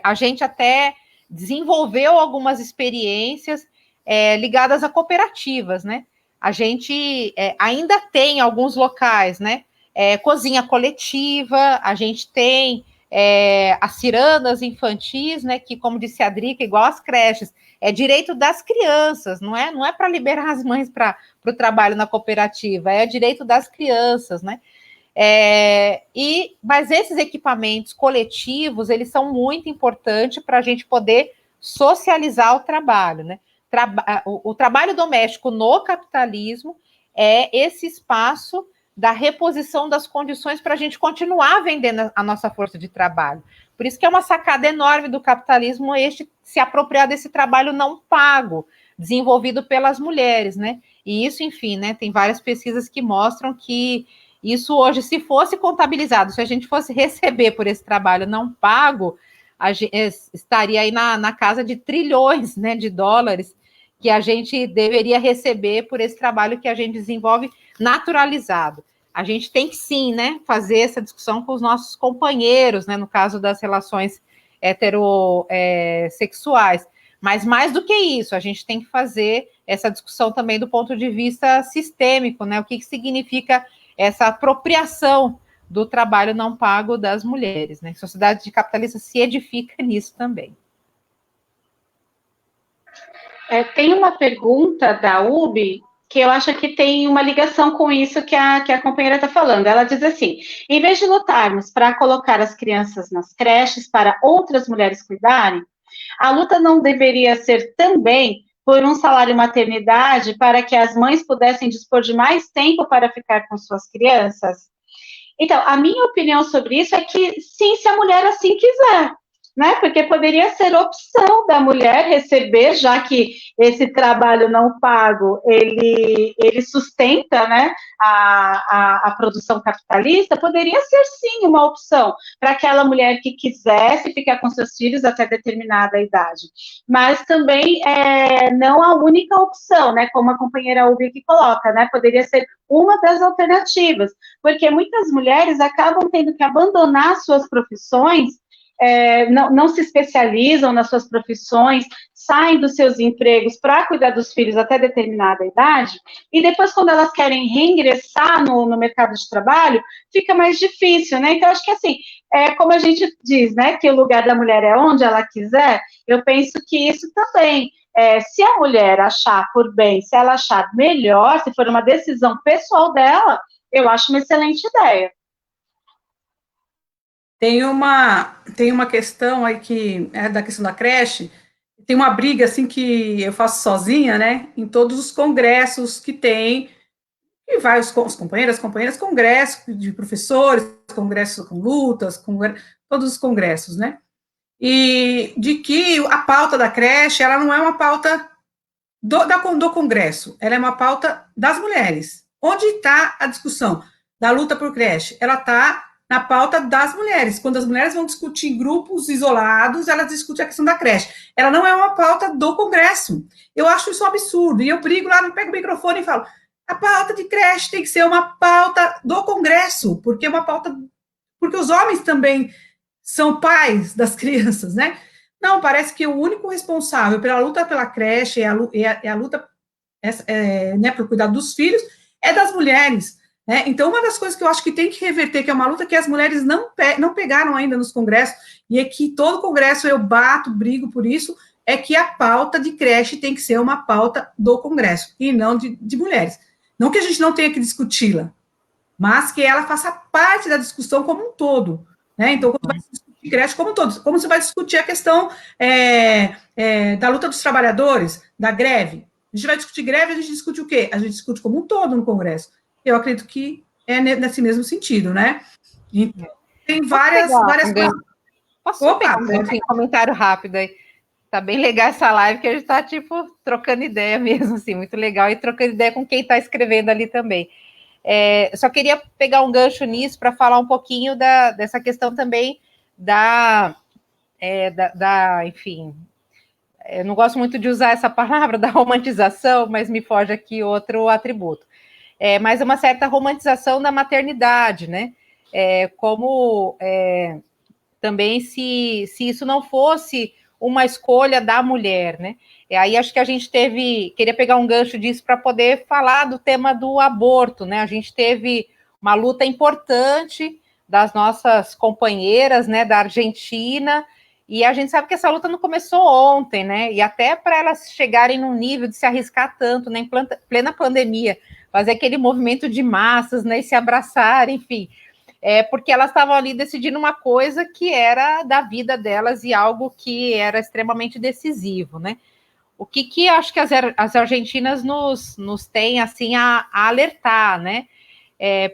[SPEAKER 2] a gente até desenvolveu algumas experiências ligadas a cooperativas, né? A gente ainda tem alguns locais, né? Cozinha coletiva, a gente tem as cirandas infantis, né? Que, como disse a Drica, igual as creches, é direito das crianças, não é para liberar as mães para o trabalho na cooperativa, é direito das crianças, né? Mas esses equipamentos coletivos, eles são muito importantes para a gente poder socializar o trabalho, né? O trabalho doméstico no capitalismo é esse espaço da reposição das condições para a gente continuar vendendo a nossa força de trabalho. Por isso que é uma sacada enorme do capitalismo se apropriar desse trabalho não pago, desenvolvido pelas mulheres, né? E isso, enfim, né? Tem várias pesquisas que mostram que isso hoje, se fosse contabilizado, se a gente fosse receber por esse trabalho não pago, estaria aí na casa de trilhões, né, de dólares que a gente deveria receber por esse trabalho que a gente desenvolve naturalizado. A gente tem que, sim, né, fazer essa discussão com os nossos companheiros, né, no caso das relações heterossexuais. Mas, mais do que isso, a gente tem que fazer essa discussão também do ponto de vista sistêmico, né, o que significa essa apropriação do trabalho não pago das mulheres, né? A sociedade capitalista se edifica nisso também.
[SPEAKER 3] Tem uma pergunta da UB que eu acho que tem uma ligação com isso que a companheira está falando. Ela diz assim: em vez de lutarmos para colocar as crianças nas creches para outras mulheres cuidarem, a luta não deveria ser também por um salário maternidade para que as mães pudessem dispor de mais tempo para ficar com suas crianças? Então, a minha opinião sobre isso é que sim, se a mulher assim quiser, né? Porque poderia ser opção da mulher receber, já que esse trabalho não pago, ele sustenta, né, a produção capitalista, poderia ser sim uma opção para aquela mulher que quisesse ficar com seus filhos até determinada idade. Mas também não a única opção, né, como a companheira Ubi que coloca, né, poderia ser uma das alternativas, porque muitas mulheres acabam tendo que abandonar suas profissões, não se especializam nas suas profissões, saem dos seus empregos para cuidar dos filhos até determinada idade, e depois, quando elas querem reingressar no mercado de trabalho, fica mais difícil, né? Então, acho que assim, como a gente diz, né, que o lugar da mulher é onde ela quiser, eu penso que isso também, se a mulher achar por bem, se ela achar melhor, se for uma decisão pessoal dela, eu acho uma excelente ideia.
[SPEAKER 1] Tem uma questão aí que é da questão da creche, tem uma briga assim que eu faço sozinha, né? Em todos os congressos que tem, e vai os companheiros, congressos de professores, congressos com lutas, todos os congressos, né? E de que a pauta da creche, ela não é uma pauta do Congresso, ela é uma pauta das mulheres. Onde está a discussão da luta por creche? Ela está na pauta das mulheres. Quando as mulheres vão discutir em grupos isolados, elas discutem a questão da creche. Ela não é uma pauta do Congresso. Eu acho isso um absurdo. E eu brigo lá, pego o microfone e falo: a pauta de creche tem que ser uma pauta do Congresso, porque é uma pauta. Porque os homens também são pais das crianças, né? Não, parece que o único responsável pela luta pela creche, a luta né, por cuidar dos filhos, é das mulheres. Então, uma das coisas que eu acho que tem que reverter, que é uma luta que as mulheres não pegaram ainda nos congressos, e é que todo congresso eu brigo por isso, é que a pauta de creche tem que ser uma pauta do Congresso, e não de mulheres. Não que a gente não tenha que discuti-la, mas que ela faça parte da discussão como um todo. Né? Então, quando vai se discutir creche como um todo, como você vai discutir a questão da luta dos trabalhadores, da greve? A gente vai discutir greve, a gente discute o quê? A gente discute como um todo no Congresso. Eu acredito que é nesse mesmo sentido, né? Então, tem várias coisas.
[SPEAKER 2] Posso pegar um comentário rápido aí? Tá bem legal essa live, que a gente tá, tipo, trocando ideia mesmo, assim, muito legal, e trocando ideia com quem tá escrevendo ali também. Só queria pegar um gancho nisso para falar um pouquinho dessa questão também enfim, eu não gosto muito de usar essa palavra da romantização, mas me foge aqui outro atributo. Mas uma certa romantização da maternidade, né? Também se isso não fosse uma escolha da mulher, né? E aí acho que a gente queria pegar um gancho disso para poder falar do tema do aborto, né? A gente teve uma luta importante das nossas companheiras, né, da Argentina, e a gente sabe que essa luta não começou ontem, né? E até para elas chegarem num nível de se arriscar tanto, né, em plena pandemia, fazer aquele movimento de massas, né, e se abraçar, enfim, porque elas estavam ali decidindo uma coisa que era da vida delas e algo que era extremamente decisivo, né? O que acho que as argentinas nos têm, assim, a alertar, né?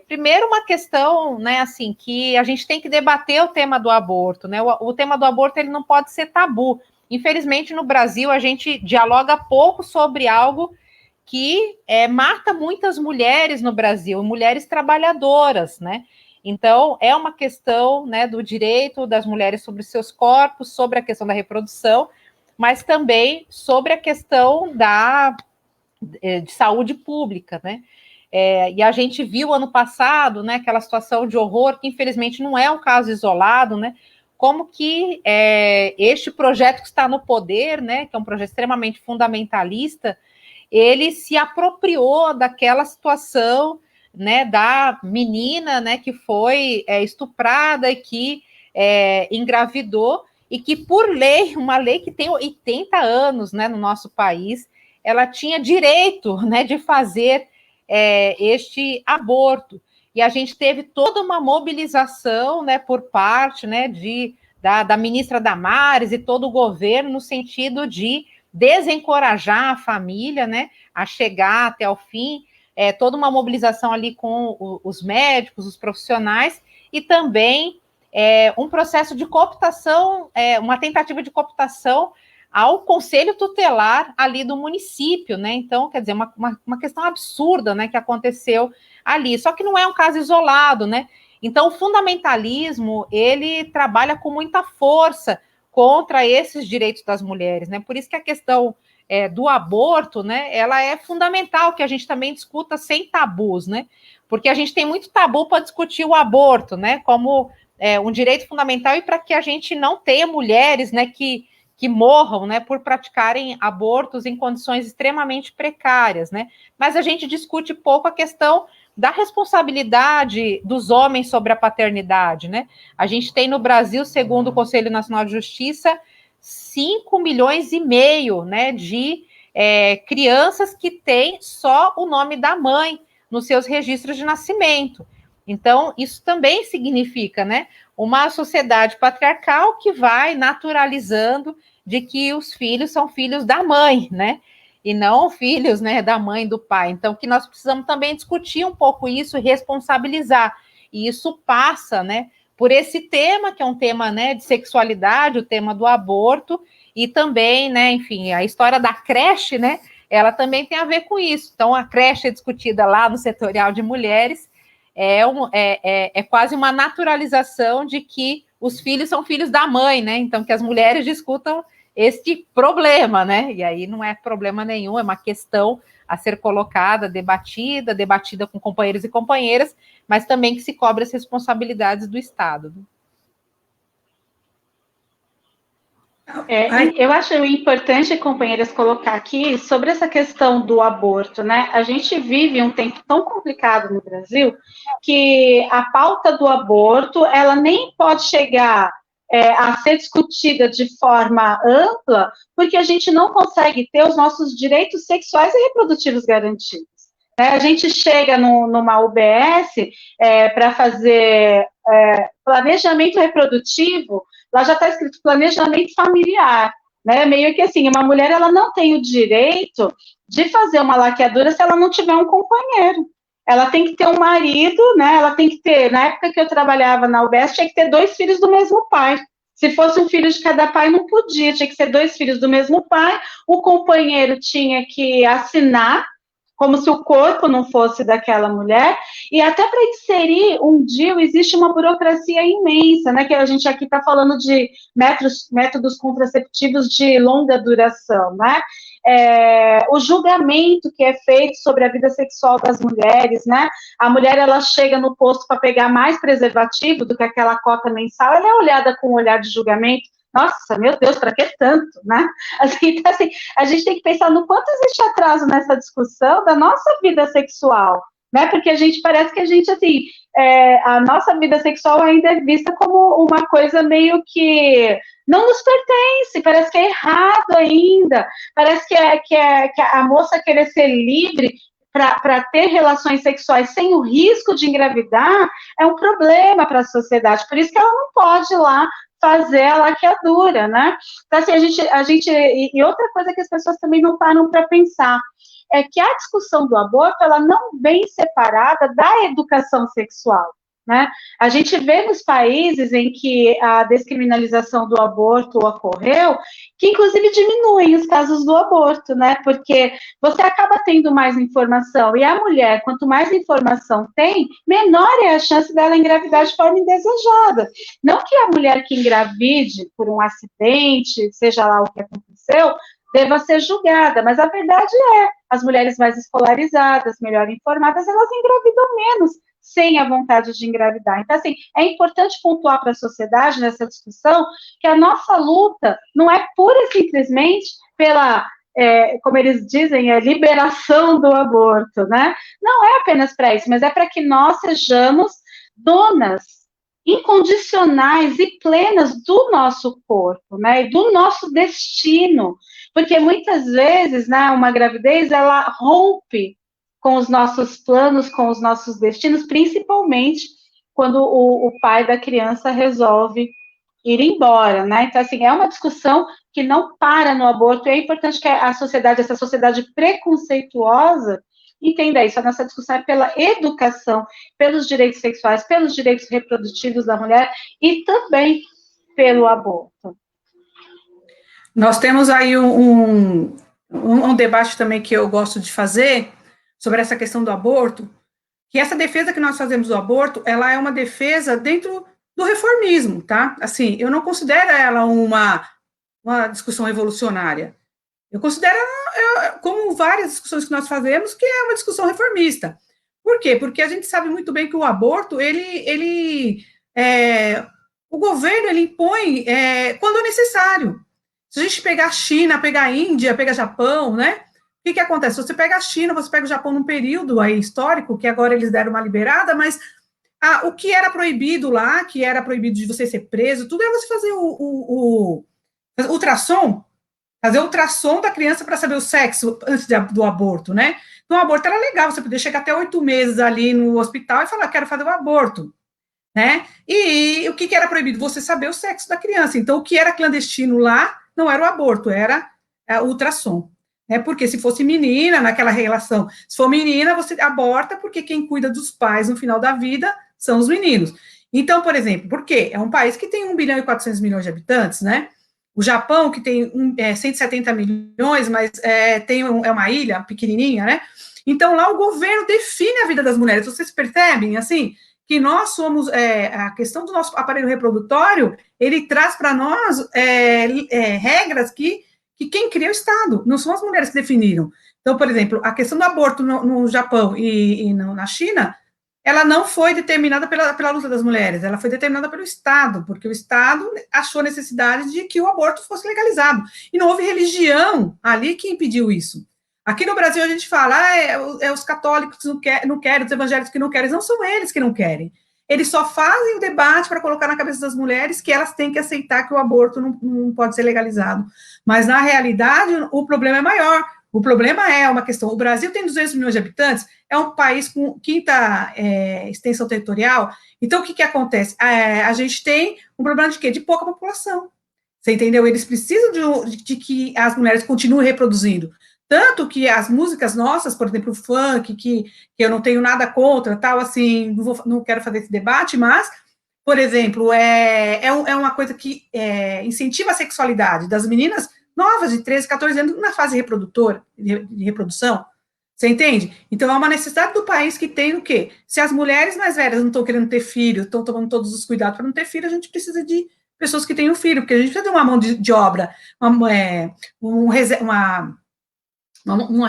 [SPEAKER 2] Primeiro, uma questão, né, assim, que a gente tem que debater o tema do aborto, né? O tema do aborto, ele não pode ser tabu. Infelizmente, no Brasil, a gente dialoga pouco sobre algo que mata muitas mulheres no Brasil, mulheres trabalhadoras, né? Então, é uma questão, né, do direito das mulheres sobre seus corpos, sobre a questão da reprodução, mas também sobre a questão de saúde pública, né? E a gente viu ano passado, né, aquela situação de horror, que infelizmente não é um caso isolado, né? Como que este projeto que está no poder, né, que é um projeto extremamente fundamentalista, ele se apropriou daquela situação, né, da menina, né, que foi estuprada e que engravidou, e que por lei, uma lei que tem 80 anos, né, no nosso país, ela tinha direito, né, de fazer este aborto. E a gente teve toda uma mobilização, né, por parte, né, da ministra Damares e todo o governo, no sentido de desencorajar a família, né, a chegar até o fim, toda uma mobilização ali com os médicos, os profissionais, e também um processo de cooptação, uma tentativa de cooptação ao conselho tutelar ali do município, né? Então, quer dizer, uma questão absurda, né, que aconteceu ali. Só que não é um caso isolado, né? Então, o fundamentalismo, ele trabalha com muita força contra esses direitos das mulheres, né? Por isso que a questão do aborto, né, ela é fundamental que a gente também discuta sem tabus, né? Porque a gente tem muito tabu para discutir o aborto, né, como um direito fundamental, e para que a gente não tenha mulheres, né, que morram, né, por praticarem abortos em condições extremamente precárias, né? Mas a gente discute pouco a questão da responsabilidade dos homens sobre a paternidade, né? A gente tem no Brasil, segundo o Conselho Nacional de Justiça, 5,5 milhões, né, de crianças que têm só o nome da mãe nos seus registros de nascimento. Então, isso também significa, né, uma sociedade patriarcal que vai naturalizando de que os filhos são filhos da mãe, né, e não filhos, né, da mãe e do pai. Então, que nós precisamos também discutir um pouco isso e responsabilizar. E isso passa, né, por esse tema, que é um tema, né, de sexualidade, o tema do aborto, e também, né, enfim, a história da creche, né, ela também tem a ver com isso. Então, a creche é discutida lá no setorial de mulheres, é quase uma naturalização de que os filhos são filhos da mãe, né? Então, que as mulheres discutam este problema, né? E aí não é problema nenhum, é uma questão a ser colocada, debatida com companheiros e companheiras, mas também que se cobre as responsabilidades do Estado.
[SPEAKER 3] Eu acho importante, companheiras, colocar aqui sobre essa questão do aborto, né? A gente vive um tempo tão complicado no Brasil que a pauta do aborto, ela nem pode chegar a ser discutida de forma ampla, porque a gente não consegue ter os nossos direitos sexuais e reprodutivos garantidos. A gente chega numa UBS para fazer planejamento reprodutivo, lá já está escrito planejamento familiar, né? Meio que assim, uma mulher ela não tem o direito de fazer uma laqueadura se ela não tiver um companheiro. Ela tem que ter um marido, né? Ela tem que ter, na época que eu trabalhava na UBS, tinha que ter 2 filhos do mesmo pai, Se fosse um filho de cada pai, não podia, tinha que ser 2 filhos do mesmo pai, o companheiro tinha que assinar, como se o corpo não fosse daquela mulher, e até para inserir um DIU existe uma burocracia imensa, né, que a gente aqui está falando de métodos contraceptivos de longa duração, né, o julgamento que é feito sobre a vida sexual das mulheres, né, a mulher, ela chega no posto para pegar mais preservativo do que aquela cota mensal, ela é olhada com um olhar de julgamento. Nossa, meu Deus, para que tanto, né? Assim, então, assim, a gente tem que pensar no quanto existe atraso nessa discussão da nossa vida sexual, né? Porque a gente parece que a gente, assim, a nossa vida sexual ainda é vista como uma coisa meio que não nos pertence, parece que é errado ainda, parece que a moça querer ser livre para ter relações sexuais sem o risco de engravidar é um problema para a sociedade, por isso que ela não pode ir lá fazer a laqueadura, né? Então, assim, e outra coisa que as pessoas também não param para pensar, é que a discussão do aborto, ela não vem separada da educação sexual, né? A gente vê nos países em que a descriminalização do aborto ocorreu, que inclusive diminuem os casos do aborto, né? Porque você acaba tendo mais informação, e a mulher, quanto mais informação tem, menor é a chance dela engravidar de forma indesejada. Não que a mulher que engravide por um acidente, seja lá o que aconteceu, deva ser julgada, mas a verdade as mulheres mais escolarizadas, melhor informadas, elas engravidam menos, sem a vontade de engravidar. Então, assim, é importante pontuar para a sociedade nessa discussão que a nossa luta não é pura e simplesmente pela, como eles dizem, liberação do aborto, né? Não é apenas para isso, mas é para que nós sejamos donas incondicionais e plenas do nosso corpo, né? E do nosso destino. Porque muitas vezes, né, uma gravidez, ela rompe com os nossos planos, com os nossos destinos, principalmente quando o pai da criança resolve ir embora, né? Então, assim, é uma discussão que não para no aborto, e é importante que a sociedade, essa sociedade preconceituosa, entenda isso. A nossa discussão é pela educação, pelos direitos sexuais, pelos direitos reprodutivos da mulher e também pelo aborto.
[SPEAKER 1] Nós temos aí um debate também que eu gosto de fazer sobre essa questão do aborto, que essa defesa que nós fazemos do aborto, ela é uma defesa dentro do reformismo, tá? Assim, eu não considero ela uma discussão revolucionária. Eu considero ela, como várias discussões que nós fazemos, que é uma discussão reformista. Por quê? Porque a gente sabe muito bem que o aborto, o governo, ele impõe quando é necessário. Se a gente pegar a China, pegar a Índia, pegar Japão, né? O que acontece? Você pega a China, você pega o Japão num período aí histórico, que agora eles deram uma liberada, mas o que era proibido lá, que era proibido de você ser preso, tudo é você fazer o ultrassom, fazer o ultrassom da criança para saber o sexo antes do aborto, né? Então, o aborto era legal, você podia chegar até 8 meses ali no hospital e falar, quero fazer o aborto, né? E o que era proibido? Você saber o sexo da criança. Então, o que era clandestino lá não era o aborto, era o ultrassom. Porque se fosse menina, naquela relação, se for menina, você aborta, porque quem cuida dos pais no final da vida são os meninos. Então, por exemplo, por quê? É um país que tem 1 bilhão e 400 milhões de habitantes, né? O Japão, que tem 170 milhões, mas é uma ilha pequenininha, né? Então, lá o governo define a vida das mulheres. Vocês percebem, assim, que nós somos, a questão do nosso aparelho reprodutório, ele traz para nós regras que quem cria é o Estado, não são as mulheres que definiram. Então, por exemplo, a questão do aborto no Japão e na China, ela não foi determinada pela luta das mulheres, ela foi determinada pelo Estado, porque o Estado achou necessidade de que o aborto fosse legalizado. E não houve religião ali que impediu isso. Aqui no Brasil a gente fala, os católicos não querem, os evangélicos que não querem, não são eles que não querem. Eles só fazem o debate para colocar na cabeça das mulheres que elas têm que aceitar que o aborto não pode ser legalizado. Mas, na realidade, o problema é maior. O problema é uma questão. O Brasil tem 200 milhões de habitantes, é um país com quinta extensão territorial. Então, o que acontece? A gente tem um problema de quê? De pouca população. Você entendeu? Eles precisam de que as mulheres continuem reproduzindo. Tanto que as músicas nossas, por exemplo, o funk, que eu não tenho nada contra, tal, assim, não quero fazer esse debate, mas por exemplo, é uma coisa que incentiva a sexualidade das meninas novas, de 13, 14 anos, na fase reprodutora, de reprodução. Você entende? Então, é uma necessidade do país que tem o quê? Se as mulheres mais velhas não estão querendo ter filho, estão tomando todos os cuidados para não ter filho, a gente precisa de pessoas que tenham filho, porque a gente precisa ter uma mão de obra, uma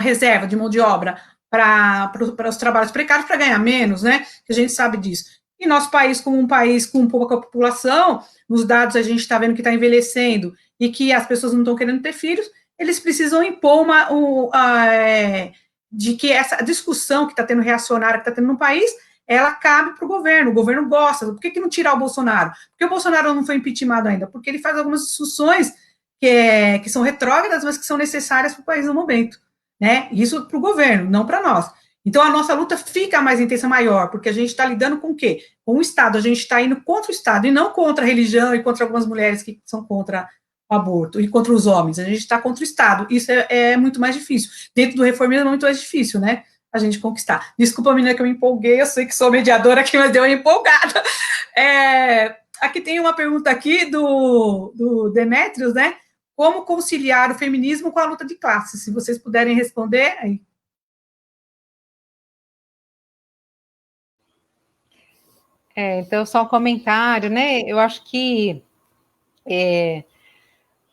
[SPEAKER 1] reserva de mão de obra para os trabalhos precários, para ganhar menos, né? Que a gente sabe disso. E nosso país, como um país com pouca população, nos dados a gente está vendo que está envelhecendo e que as pessoas não estão querendo ter filhos, eles precisam impor de que essa discussão que está tendo reacionária, que está tendo no país, ela cabe para o governo gosta. Por que não tirar o Bolsonaro? Porque o Bolsonaro não foi impeachmentado ainda? Porque ele faz algumas discussões que são retrógradas, mas que são necessárias para o país no momento, né? Isso para o governo, não para nós. Então, a nossa luta fica mais intensa, maior, porque a gente está lidando com o quê? Com o Estado, a gente está indo contra o Estado, e não contra a religião e contra algumas mulheres que são contra o aborto, e contra os homens, a gente está contra o Estado, isso é muito mais difícil. Dentro do reformismo é muito mais difícil, né? A gente conquistar. Desculpa, menina, que eu me empolguei, eu sei que sou mediadora aqui, mas deu uma empolgada. Aqui tem uma pergunta aqui do Demétrios, né? Como conciliar o feminismo com a luta de classes? Se vocês puderem responder, aí.
[SPEAKER 2] Então, só um comentário, né? Eu acho que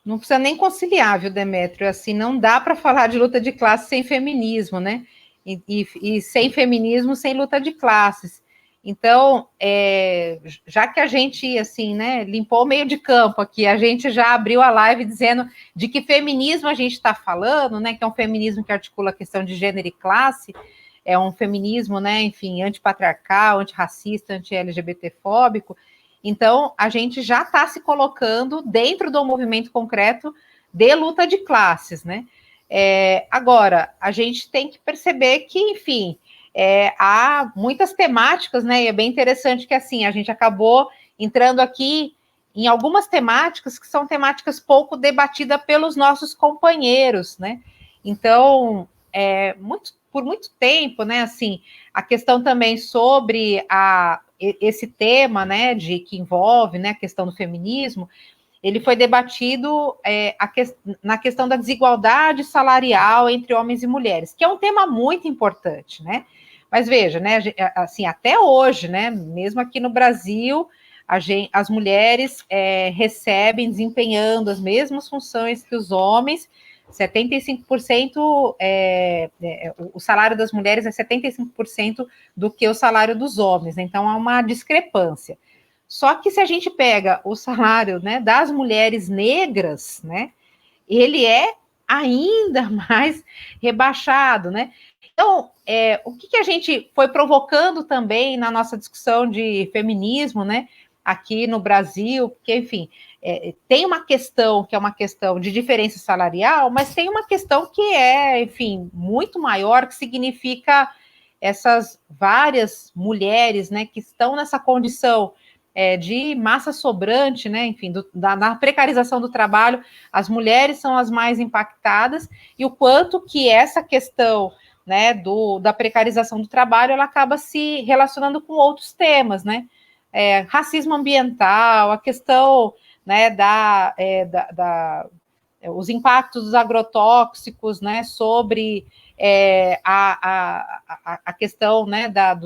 [SPEAKER 2] não precisa nem conciliar, viu, Demétrio? Assim, não dá para falar de luta de classes sem feminismo, né? E sem feminismo, sem luta de classes. Então, já que a gente, assim, né, limpou o meio de campo aqui, a gente já abriu a live dizendo de que feminismo a gente está falando, né, que é um feminismo que articula a questão de gênero e classe, é um feminismo, né, enfim, antipatriarcal, antirracista, anti-LGBT-fóbico. Então, a gente já está se colocando dentro do movimento concreto de luta de classes, né? Agora, a gente tem que perceber que, enfim, há muitas temáticas, né? E é bem interessante que, assim, a gente acabou entrando aqui em algumas temáticas que são temáticas pouco debatidas pelos nossos companheiros, né? Então, por muito tempo, né, assim, a questão também sobre esse tema, né, que envolve, né, a questão do feminismo, ele foi debatido na questão da desigualdade salarial entre homens e mulheres, que é um tema muito importante, né? Mas veja, né, assim, até hoje, né, mesmo aqui no Brasil, as mulheres recebem, desempenhando as mesmas funções que os homens. 75%, o salário das mulheres é 75% do que o salário dos homens, então há uma discrepância. Só que se a gente pega o salário, né, das mulheres negras, né, ele é ainda mais rebaixado, né? Então, o que a gente foi provocando também na nossa discussão de feminismo, né, aqui no Brasil, porque, enfim, tem uma questão que é uma questão de diferença salarial, mas tem uma questão que enfim, muito maior, que significa essas várias mulheres, né, que estão nessa condição de massa sobrante, né, enfim, na precarização do trabalho, as mulheres são as mais impactadas, e o quanto que essa questão, né, da precarização do trabalho, ela acaba se relacionando com outros temas, né, racismo ambiental, a questão, né, os impactos dos agrotóxicos, né, sobre a questão, né, da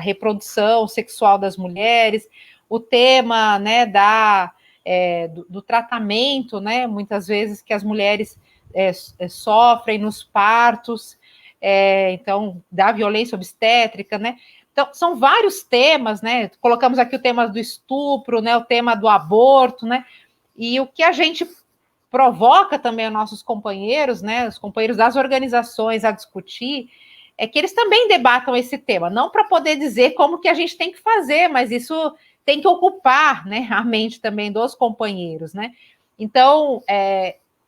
[SPEAKER 2] reprodução sexual das mulheres, o tema, né, do tratamento, né, muitas vezes que as mulheres sofrem nos partos, então, da violência obstétrica, né. Então, são vários temas, né? Colocamos aqui o tema do estupro, né? O tema do aborto, né? E o que a gente provoca também os nossos companheiros, né? Os companheiros das organizações a discutir, é que eles também debatam esse tema, não para poder dizer como que a gente tem que fazer, mas isso tem que ocupar, né, a mente também dos companheiros, né? Então,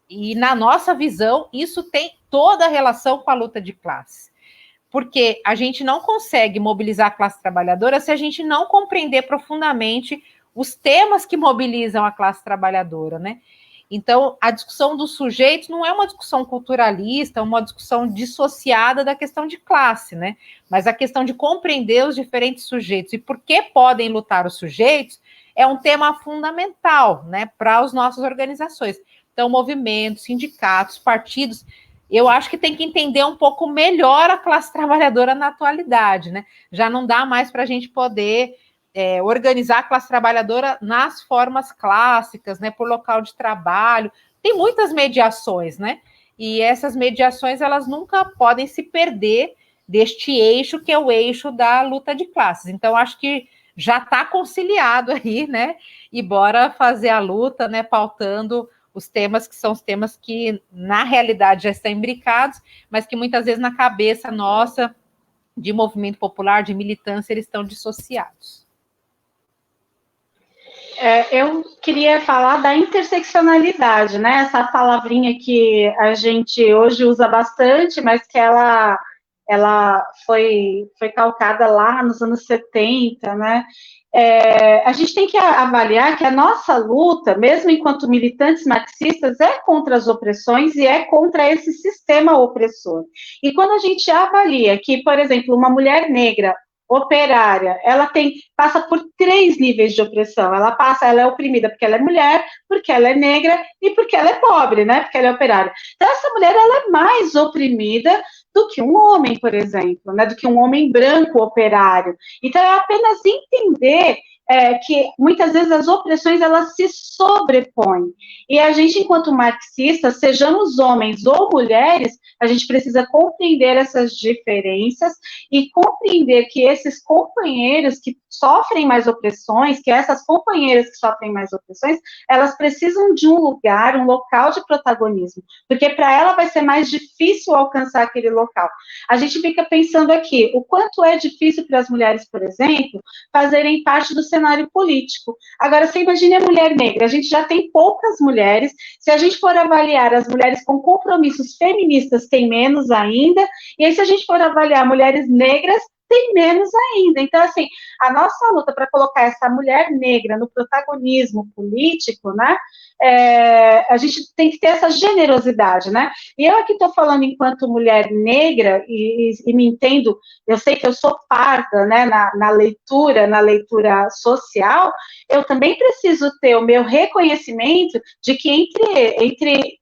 [SPEAKER 2] e na nossa visão, isso tem toda a relação com a luta de classe. Porque a gente não consegue mobilizar a classe trabalhadora se a gente não compreender profundamente os temas que mobilizam a classe trabalhadora, né? Então, a discussão dos sujeitos não é uma discussão culturalista, é uma discussão dissociada da questão de classe, né? Mas a questão de compreender os diferentes sujeitos e por que podem lutar os sujeitos é um tema fundamental, né, para as nossas organizações. Então, movimentos, sindicatos, partidos, eu acho que tem que entender um pouco melhor a classe trabalhadora na atualidade, né? Já não dá mais para a gente poder organizar a classe trabalhadora nas formas clássicas, né, por local de trabalho. Tem muitas mediações, né? E essas mediações, elas nunca podem se perder deste eixo, que é o eixo da luta de classes. Então, acho que já está conciliado aí, né? E bora fazer a luta, né, pautando os temas que são os temas que, na realidade, já estão imbricados, mas que muitas vezes na cabeça nossa, de movimento popular, de militância, eles estão dissociados.
[SPEAKER 3] Eu queria falar da interseccionalidade, né? Essa palavrinha que a gente hoje usa bastante, mas que ela foi calcada lá nos anos 70, né? A gente tem que avaliar que a nossa luta, mesmo enquanto militantes marxistas, é contra as opressões e é contra esse sistema opressor. E quando a gente avalia que, por exemplo, uma mulher negra operária, ela passa por 3 níveis de opressão. Ela é oprimida porque ela é mulher, porque ela é negra e porque ela é pobre, né? Porque ela é operária. Então, essa mulher, ela é mais oprimida do que um homem, por exemplo, né? Do que um homem branco operário. Então, é apenas entender que muitas vezes as opressões elas se sobrepõem. E a gente, enquanto marxistas, sejamos homens ou mulheres, a gente precisa compreender essas diferenças e compreender que esses companheiros que sofrem mais opressões, que essas companheiras que sofrem mais opressões, elas precisam de um lugar, um local de protagonismo, porque para ela vai ser mais difícil alcançar aquele local. A gente fica pensando aqui, o quanto é difícil para as mulheres, por exemplo, fazerem parte do cenário político. Agora, você imagine a mulher negra, a gente já tem poucas mulheres, se a gente for avaliar as mulheres com compromissos feministas, tem menos ainda, e aí se a gente for avaliar mulheres negras, tem menos ainda. Então, assim, a nossa luta para colocar essa mulher negra no protagonismo político, né, a gente tem que ter essa generosidade, né? E eu aqui estou falando enquanto mulher negra e me entendo, eu sei que eu sou parda, né, na leitura social, eu também preciso ter o meu reconhecimento de que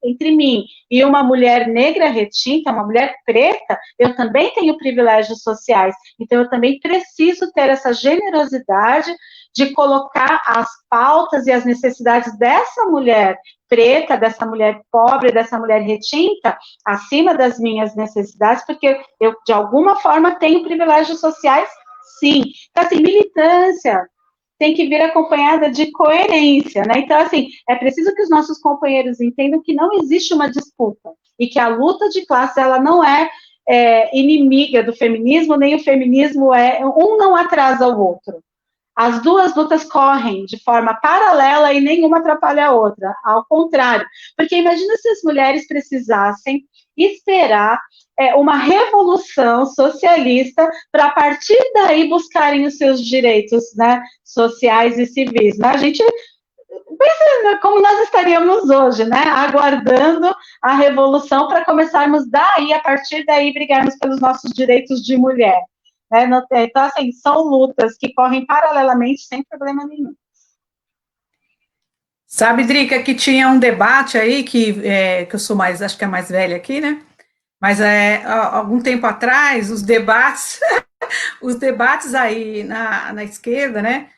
[SPEAKER 3] entre mim e uma mulher negra retinta, uma mulher preta, eu também tenho privilégios sociais. Então, eu também preciso ter essa generosidade de colocar as pautas e as necessidades dessa mulher preta, dessa mulher pobre, dessa mulher retinta, acima das minhas necessidades, porque eu, de alguma forma, tenho privilégios sociais, sim. Então, assim, militância tem que vir acompanhada de coerência, né? Então, assim, é preciso que os nossos companheiros entendam que não existe uma disputa e que a luta de classe, ela não é inimiga do feminismo, nem o feminismo um não atrasa o outro. As duas lutas correm de forma paralela e nenhuma atrapalha a outra, ao contrário. Porque imagina se as mulheres precisassem esperar uma revolução socialista para, a partir daí, buscarem os seus direitos, né, sociais e civis. Né? A gente pensa como nós estaríamos hoje, né, aguardando a revolução para começarmos daí, a partir daí, brigarmos pelos nossos direitos de mulher. Né? Então, assim, são lutas que correm paralelamente sem problema nenhum.
[SPEAKER 1] Sabe, Drica, que tinha um debate aí, que eu sou mais, acho que é mais velha aqui, né? Mas algum tempo atrás, os debates aí na esquerda, né?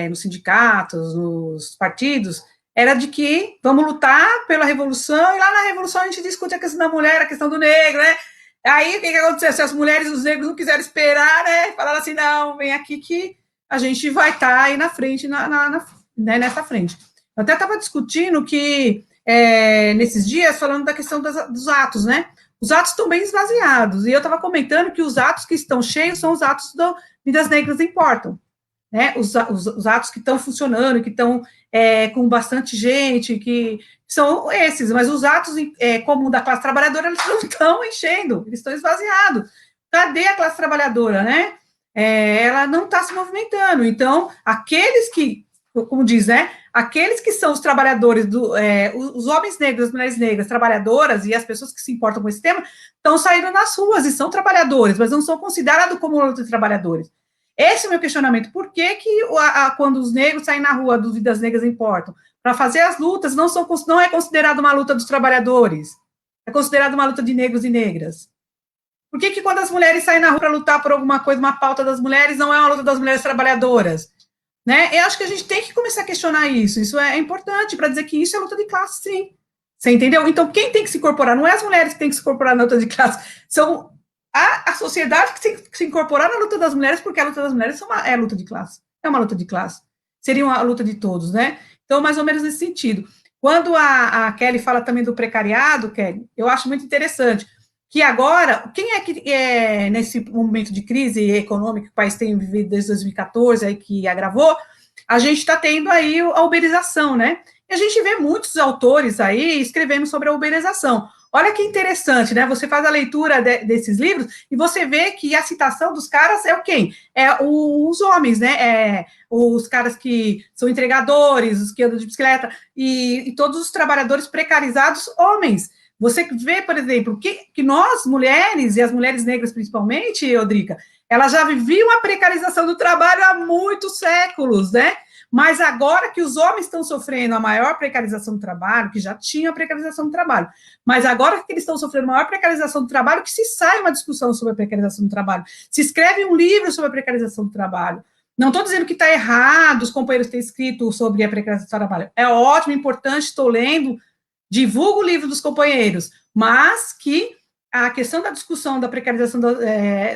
[SPEAKER 1] Nos sindicatos, nos partidos, era de que vamos lutar pela revolução, e lá na revolução a gente discute a questão da mulher, a questão do negro, né? Aí, o que aconteceu? Se as mulheres e os negros não quiseram esperar, né? Falaram assim, não, vem aqui que a gente vai estar aí na frente, né, nessa frente. Eu até estava discutindo que, nesses dias, falando da questão dos atos, né? Os atos estão bem esvaziados, e eu estava comentando que os atos que estão cheios são os atos do Vidas Negras Importam, né? Os atos que estão funcionando, que estão com bastante gente, que são esses, mas os atos como da classe trabalhadora, eles não estão enchendo, eles estão esvaziados. Cadê a classe trabalhadora, né? Ela não está se movimentando. Então, aqueles que, como diz, né? aqueles que são os trabalhadores, os homens negros, as mulheres negras, trabalhadoras e as pessoas que se importam com esse tema, estão saindo nas ruas e são trabalhadores, mas não são considerados como outros trabalhadores. Esse é o meu questionamento. Por que quando os negros saem na rua, as vidas negras importam? Para fazer as lutas, não é considerado uma luta dos trabalhadores, é considerado uma luta de negros e negras. Por que quando as mulheres saem na rua para lutar por alguma coisa, uma pauta das mulheres, não é uma luta das mulheres trabalhadoras? Né? Eu acho que a gente tem que começar a questionar isso. Isso é importante para dizer que isso é luta de classe, sim. Você entendeu? Então, quem tem que se incorporar? Não é as mulheres que têm que se incorporar na luta de classe, são a sociedade que tem que se incorporar na luta das mulheres, porque a luta das mulheres é luta de classe. É uma luta de classe. Seria uma luta de todos, né? Então, mais ou menos nesse sentido. Quando a Kelly fala também do precariado, Kelly, eu acho muito interessante que agora, quem é que nesse momento de crise econômica que o país tem vivido desde 2014, aí que agravou, a gente está tendo aí a uberização, né? E a gente vê muitos autores aí escrevendo sobre a uberização. Olha que interessante, né? Você faz a leitura desses livros e você vê que a citação dos caras é o quem? Os homens, né? Os caras que são entregadores, os que andam de bicicleta, e todos os trabalhadores precarizados, homens. Você vê, por exemplo, que nós, mulheres, e as mulheres negras principalmente, Odrica, elas já viviam a precarização do trabalho há muitos séculos, né? Mas agora que os homens estão sofrendo a maior precarização do trabalho, que já tinha a precarização do trabalho, mas agora que eles estão sofrendo a maior precarização do trabalho, que se sai uma discussão sobre a precarização do trabalho, se escreve um livro sobre a precarização do trabalho. Não estou dizendo que está errado os companheiros terem escrito sobre a precarização do trabalho. É ótimo, importante, estou lendo, divulgo o livro dos companheiros, mas que a questão da discussão da precarização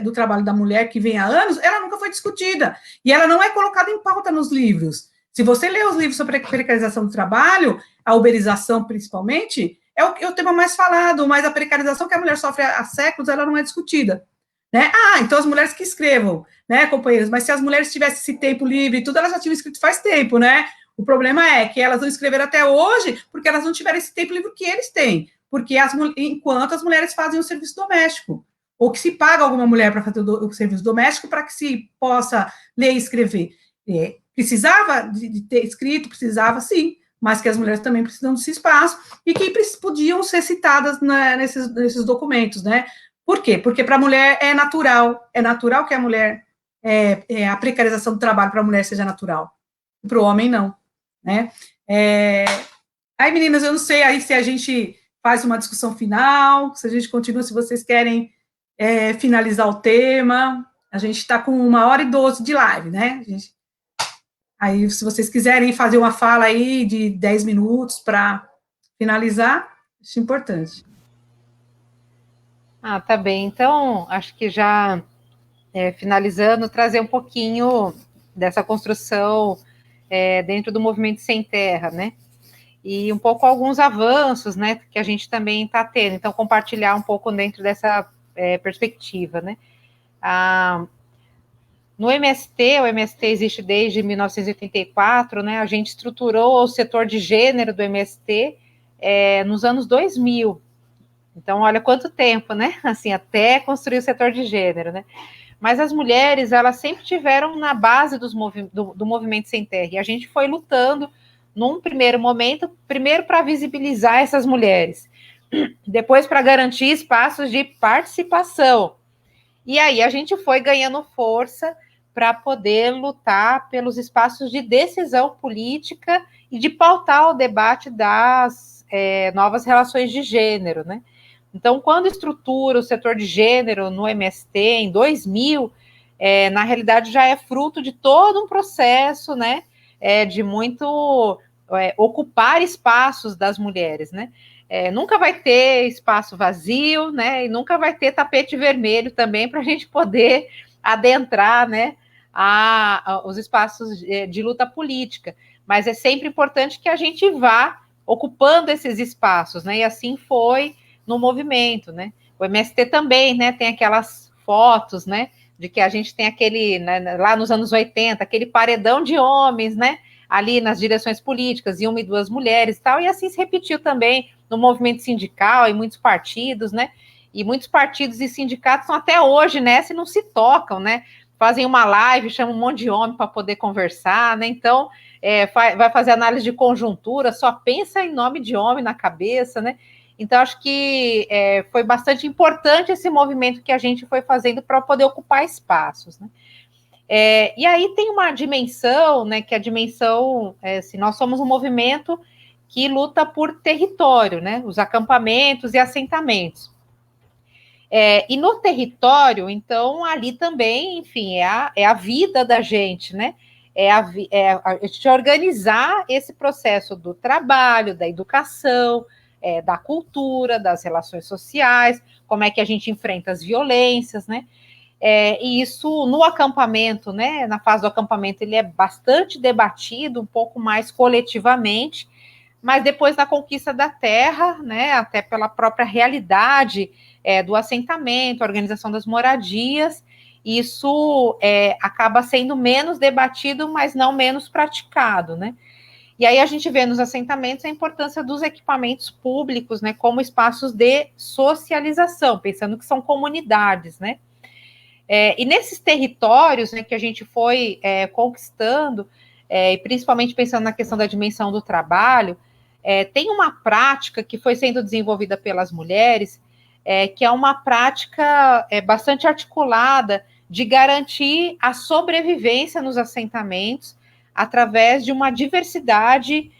[SPEAKER 1] do trabalho da mulher, que vem há anos, ela nunca foi discutida, e ela não é colocada em pauta nos livros. Se você lê os livros sobre a precarização do trabalho, a uberização principalmente, é o tema mais falado, mas a precarização que a mulher sofre há séculos, ela não é discutida. Né? Então as mulheres que escrevam, né, companheiros, mas se as mulheres tivessem esse tempo livre e tudo, elas já tinham escrito faz tempo, né? O problema é que elas não escreveram até hoje porque elas não tiveram esse tempo livre que eles têm, porque enquanto as mulheres fazem o serviço doméstico, ou que se paga alguma mulher para fazer o serviço doméstico para que se possa ler e escrever. Precisava de ter escrito, precisava sim, mas que as mulheres também precisam desse espaço e que podiam ser citadas nesses documentos, né? Por quê? Porque para a mulher é natural que a mulher, a precarização do trabalho para a mulher seja natural, para o homem não, né? Aí, meninas, eu não sei aí se a gente faz uma discussão final, se a gente continua, se vocês querem finalizar o tema. A gente está com 1h12 de live, né? Aí, se vocês quiserem fazer uma fala aí de 10 minutos para finalizar, acho importante.
[SPEAKER 2] Tá bem. Então, acho que já finalizando, trazer um pouquinho dessa construção dentro do movimento Sem Terra, né? E um pouco alguns avanços, né, que a gente também está tendo. Então, compartilhar um pouco dentro dessa perspectiva, né? No MST, o MST existe desde 1984, né? A gente estruturou o setor de gênero do MST nos anos 2000. Então, olha quanto tempo, né? Assim, até construir o setor de gênero, né? Mas as mulheres, elas sempre tiveram na base do movimento Sem Terra. E a gente foi lutando, num primeiro momento, primeiro para visibilizar essas mulheres, depois para garantir espaços de participação. E aí a gente foi ganhando força para poder lutar pelos espaços de decisão política e de pautar o debate das novas relações de gênero, né? Então, quando estrutura o setor de gênero no MST, em 2000, na realidade já é fruto de todo um processo, né, de muito ocupar espaços das mulheres, né? Nunca vai ter espaço vazio, né, e nunca vai ter tapete vermelho também para a gente poder adentrar, né, os espaços de luta política, mas é sempre importante que a gente vá ocupando esses espaços, né, e assim foi no movimento, né? O MST também, né, tem aquelas fotos, né, de que a gente tem aquele, né, lá nos anos 80, aquele paredão de homens, né, ali nas direções políticas, e 1 e 2 mulheres e tal, e assim se repetiu também no movimento sindical, em muitos partidos, né, e muitos partidos e sindicatos estão até hoje nessa e não se tocam, né, fazem uma live, chamam um monte de homem para poder conversar, né, então vai fazer análise de conjuntura, só pensa em nome de homem na cabeça, né? Então, acho que foi bastante importante esse movimento que a gente foi fazendo para poder ocupar espaços, né? E aí tem uma dimensão, né, que a dimensão, assim, nós somos um movimento que luta por território, né, os acampamentos e assentamentos. E no território, então, ali também, enfim, é a vida da gente, né, a gente organizar esse processo do trabalho, da educação, da cultura, das relações sociais, como é que a gente enfrenta as violências, né, e isso no acampamento, né, na fase do acampamento, ele é bastante debatido, um pouco mais coletivamente, mas depois na conquista da terra, né, até pela própria realidade do assentamento, organização das moradias, isso acaba sendo menos debatido, mas não menos praticado, né. E aí a gente vê nos assentamentos a importância dos equipamentos públicos, né, como espaços de socialização, pensando que são comunidades, né. E nesses territórios, né, que a gente foi conquistando, e principalmente pensando na questão da dimensão do trabalho, tem uma prática que foi sendo desenvolvida pelas mulheres, que é uma prática bastante articulada de garantir a sobrevivência nos assentamentos através de uma diversidade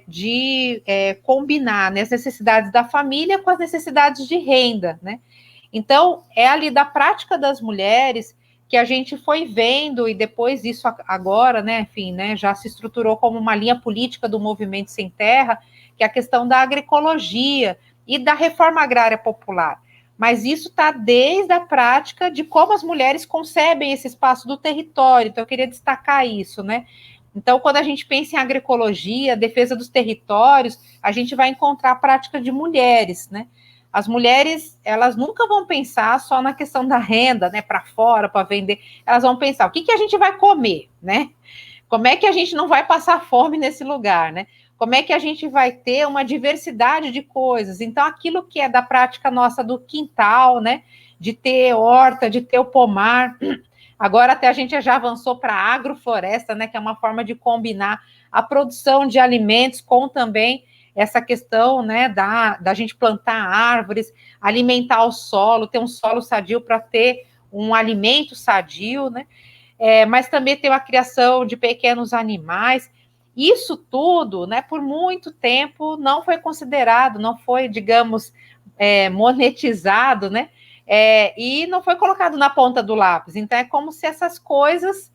[SPEAKER 2] de combinar, né, as necessidades da família com as necessidades de renda, né? Então, é ali da prática das mulheres que a gente foi vendo, e depois isso agora, né, enfim, né, já se estruturou como uma linha política do Movimento Sem Terra, que é a questão da agroecologia e da reforma agrária popular. Mas isso está desde a prática de como as mulheres concebem esse espaço do território. Então, eu queria destacar isso, né? Então, quando a gente pensa em agroecologia, defesa dos territórios, a gente vai encontrar a prática de mulheres, né? As mulheres, elas nunca vão pensar só na questão da renda, né, para fora, para vender. Elas vão pensar, o que a gente vai comer, né? Como é que a gente não vai passar fome nesse lugar, né? Como é que a gente vai ter uma diversidade de coisas? Então, aquilo que é da prática nossa do quintal, né, de ter horta, de ter o pomar. Agora até a gente já avançou para a agrofloresta, né, que é uma forma de combinar a produção de alimentos com também essa questão, né, da gente plantar árvores, alimentar o solo, ter um solo sadio para ter um alimento sadio, né, mas também ter a criação de pequenos animais. Isso tudo, né, por muito tempo não foi considerado, não foi, digamos, monetizado, né, e não foi colocado na ponta do lápis. Então, é como se essas coisas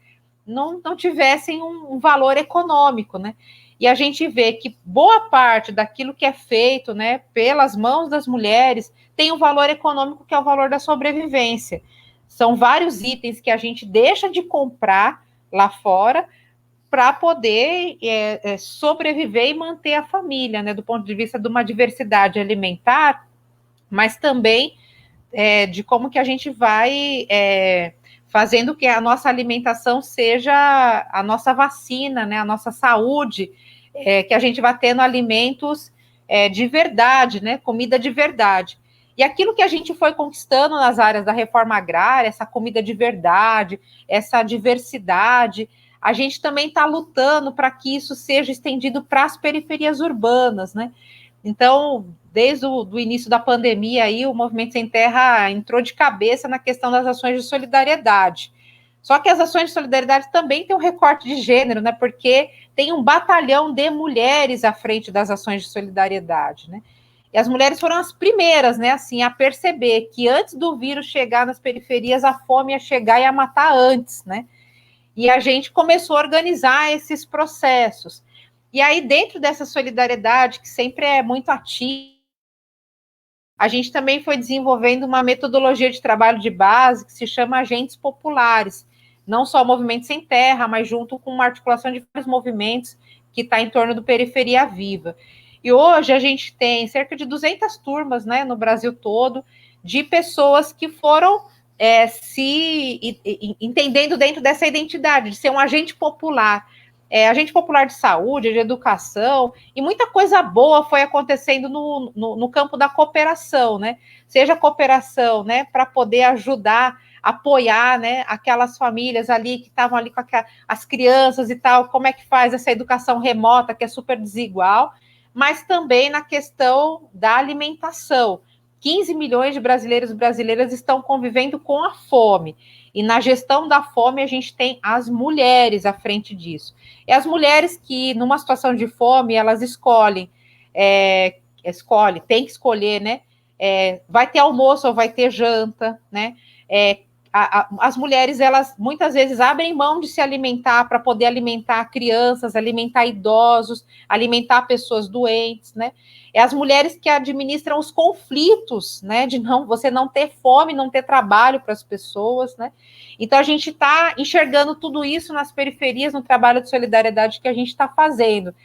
[SPEAKER 2] não tivessem um valor econômico, né? E a gente vê que boa parte daquilo que é feito, né, pelas mãos das mulheres tem um valor econômico que é o valor da sobrevivência. São vários itens que a gente deixa de comprar lá fora para poder sobreviver e manter a família, né, do ponto de vista de uma diversidade alimentar, mas também de como que a gente vai fazendo que a nossa alimentação seja a nossa vacina, né, a nossa saúde, que a gente vai tendo alimentos de verdade, né, comida de verdade. E aquilo que a gente foi conquistando nas áreas da reforma agrária, essa comida de verdade, essa diversidade, a gente também está lutando para que isso seja estendido para as periferias urbanas, né? Então, desde o início da pandemia, aí, o Movimento Sem Terra entrou de cabeça na questão das ações de solidariedade. Só que as ações de solidariedade também têm um recorte de gênero, né? Porque tem um batalhão de mulheres à frente das ações de solidariedade, né? E as mulheres foram as primeiras, né, assim, a perceber que antes do vírus chegar nas periferias, a fome ia chegar e ia matar antes, né? E a gente começou a organizar esses processos. E aí, dentro dessa solidariedade, que sempre é muito ativa, a gente também foi desenvolvendo uma metodologia de trabalho de base que se chama agentes populares, não só o Movimento Sem Terra, mas junto com uma articulação de vários movimentos que está em torno do Periferia Viva. E hoje a gente tem cerca de 200 turmas, né, no Brasil todo, de pessoas que foram entendendo dentro dessa identidade, de ser um agente popular, agente popular de saúde, de educação, e muita coisa boa foi acontecendo no campo da cooperação, né? Seja cooperação, né, para poder ajudar apoiar, né, aquelas famílias ali que estavam ali com as crianças e tal, como é que faz essa educação remota, que é super desigual, mas também na questão da alimentação. 15 milhões de brasileiros e brasileiras estão convivendo com a fome, e na gestão da fome a gente tem as mulheres à frente disso. E as mulheres que, numa situação de fome, elas tem que escolher, né, vai ter almoço ou vai ter janta, né, as mulheres, elas muitas vezes abrem mão de se alimentar para poder alimentar crianças, alimentar idosos, alimentar pessoas doentes, né? É as mulheres que administram os conflitos, né? De você não ter fome, não ter trabalho para as pessoas, né? Então a gente está enxergando tudo isso nas periferias, no trabalho de solidariedade que a gente está fazendo.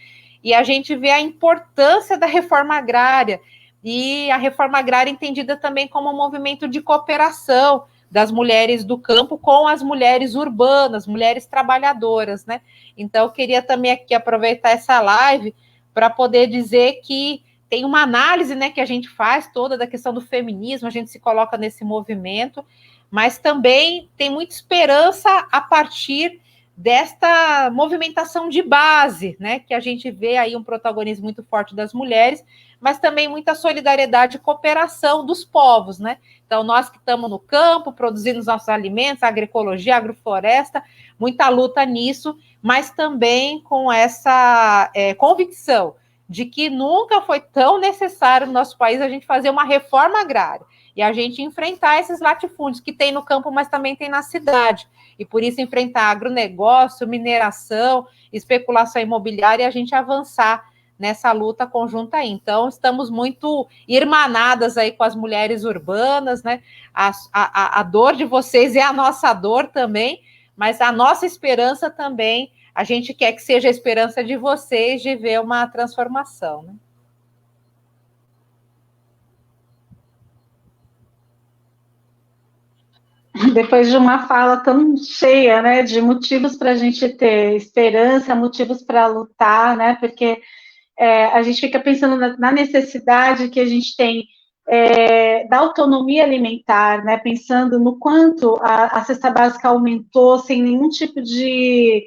[SPEAKER 2] E a gente vê a importância da reforma agrária, e a reforma agrária entendida também como um movimento de cooperação das mulheres do campo com as mulheres urbanas, mulheres trabalhadoras, né? Então, eu queria também aqui aproveitar essa live para poder dizer que tem uma análise, né, que a gente faz toda da questão do feminismo, a gente se coloca nesse movimento, mas também tem muita esperança a partir desta movimentação de base, né, que a gente vê aí um protagonismo muito forte das mulheres, mas também muita solidariedade e cooperação dos povos, né? Então, nós que estamos no campo, produzindo os nossos alimentos, agroecologia, agrofloresta, muita luta nisso, mas também com essa convicção de que nunca foi tão necessário no nosso país a gente fazer uma reforma agrária e a gente enfrentar esses latifúndios que tem no campo, mas também tem na cidade. E por isso enfrentar agronegócio, mineração, especulação imobiliária e a gente avançar nessa luta conjunta aí. Então, estamos muito irmanadas aí com as mulheres urbanas, né? A dor de vocês é a nossa dor também, mas a nossa esperança também, a gente quer que seja a esperança de vocês de ver uma transformação, né?
[SPEAKER 3] Depois de uma fala tão cheia, né, de motivos para a gente ter esperança, motivos para lutar, né, porque a gente fica pensando na necessidade que a gente tem da autonomia alimentar, né, pensando no quanto a cesta básica aumentou sem nenhum tipo de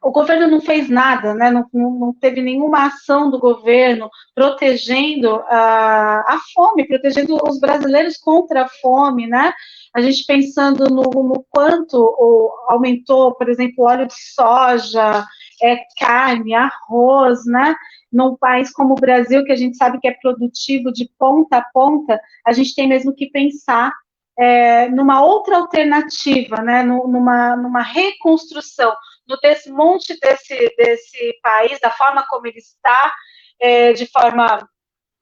[SPEAKER 3] o governo não fez nada, né? Não teve nenhuma ação do governo protegendo a fome, protegendo os brasileiros contra a fome, né? A gente pensando no quanto aumentou, por exemplo, óleo de soja, carne, arroz, né? Num país como o Brasil, que a gente sabe que é produtivo de ponta a ponta, a gente tem mesmo que pensar numa outra alternativa, né? Numa reconstrução, no desmonte desse país, da forma como ele está, de forma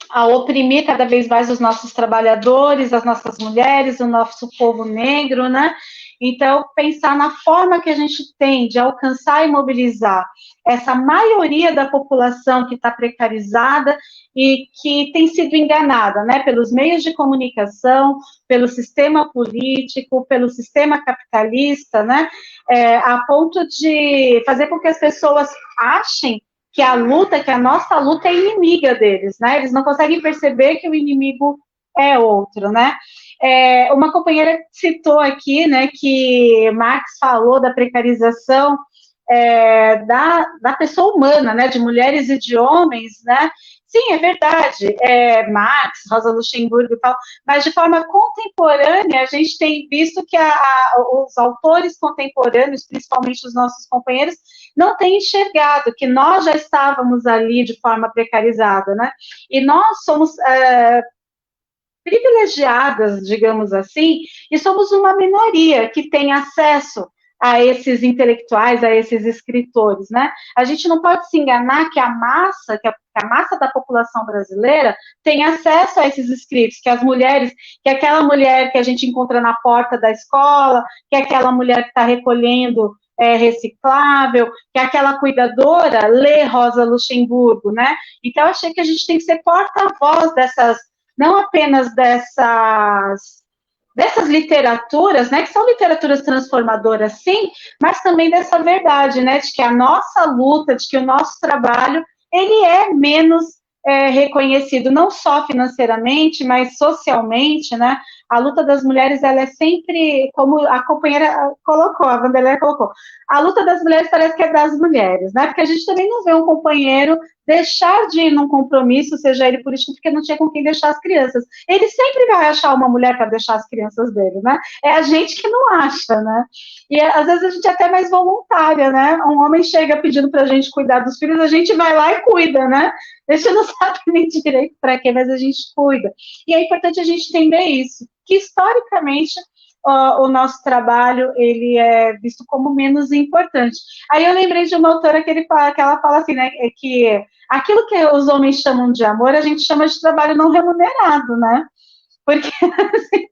[SPEAKER 3] a oprimir cada vez mais os nossos trabalhadores, as nossas mulheres, o nosso povo negro, né? Então, pensar na forma que a gente tem de alcançar e mobilizar essa maioria da população que está precarizada e que tem sido enganada, né, pelos meios de comunicação, pelo sistema político, pelo sistema capitalista, né, a ponto de fazer com que as pessoas achem que a nossa luta é inimiga deles, né, eles não conseguem perceber que o inimigo é outro, né. Uma companheira citou aqui, né, que Marx falou da precarização da pessoa humana, né, de mulheres e de homens, né. Sim, é verdade, Marx, Rosa Luxemburgo e tal, mas de forma contemporânea a gente tem visto que os autores contemporâneos, principalmente os nossos companheiros, não têm enxergado que nós já estávamos ali de forma precarizada, né, e nós somos privilegiadas, digamos assim, e somos uma minoria que tem acesso a esses intelectuais, a esses escritores, né? A gente não pode se enganar que a massa da população brasileira tem acesso a esses escritos, que as mulheres, que aquela mulher que a gente encontra na porta da escola, que aquela mulher que está recolhendo reciclável, que aquela cuidadora lê Rosa Luxemburgo, né? Então, eu achei que a gente tem que ser porta-voz não apenas dessas literaturas, né, que são literaturas transformadoras, sim, mas também dessa verdade, né, de que a nossa luta, de que o nosso trabalho, ele é menos reconhecido não só financeiramente, mas socialmente, né? A luta das mulheres, ela é sempre, como a companheira colocou, a Vanderlei colocou, a luta das mulheres parece que é das mulheres, né? Porque a gente também não vê um companheiro deixar de ir num compromisso, seja ele político, porque não tinha com quem deixar as crianças. Ele sempre vai achar uma mulher para deixar as crianças dele, né? É a gente que não acha, né? E às vezes a gente é até mais voluntária, né? Um homem chega pedindo para a gente cuidar dos filhos, a gente vai lá e cuida, né? A gente não sabe nem direito para quê, mas a gente cuida. E é importante a gente entender isso, que historicamente o nosso trabalho ele é visto como menos importante. Aí eu lembrei de uma autora que ela fala assim, né, que aquilo que os homens chamam de amor, a gente chama de trabalho não remunerado, né? Porque assim,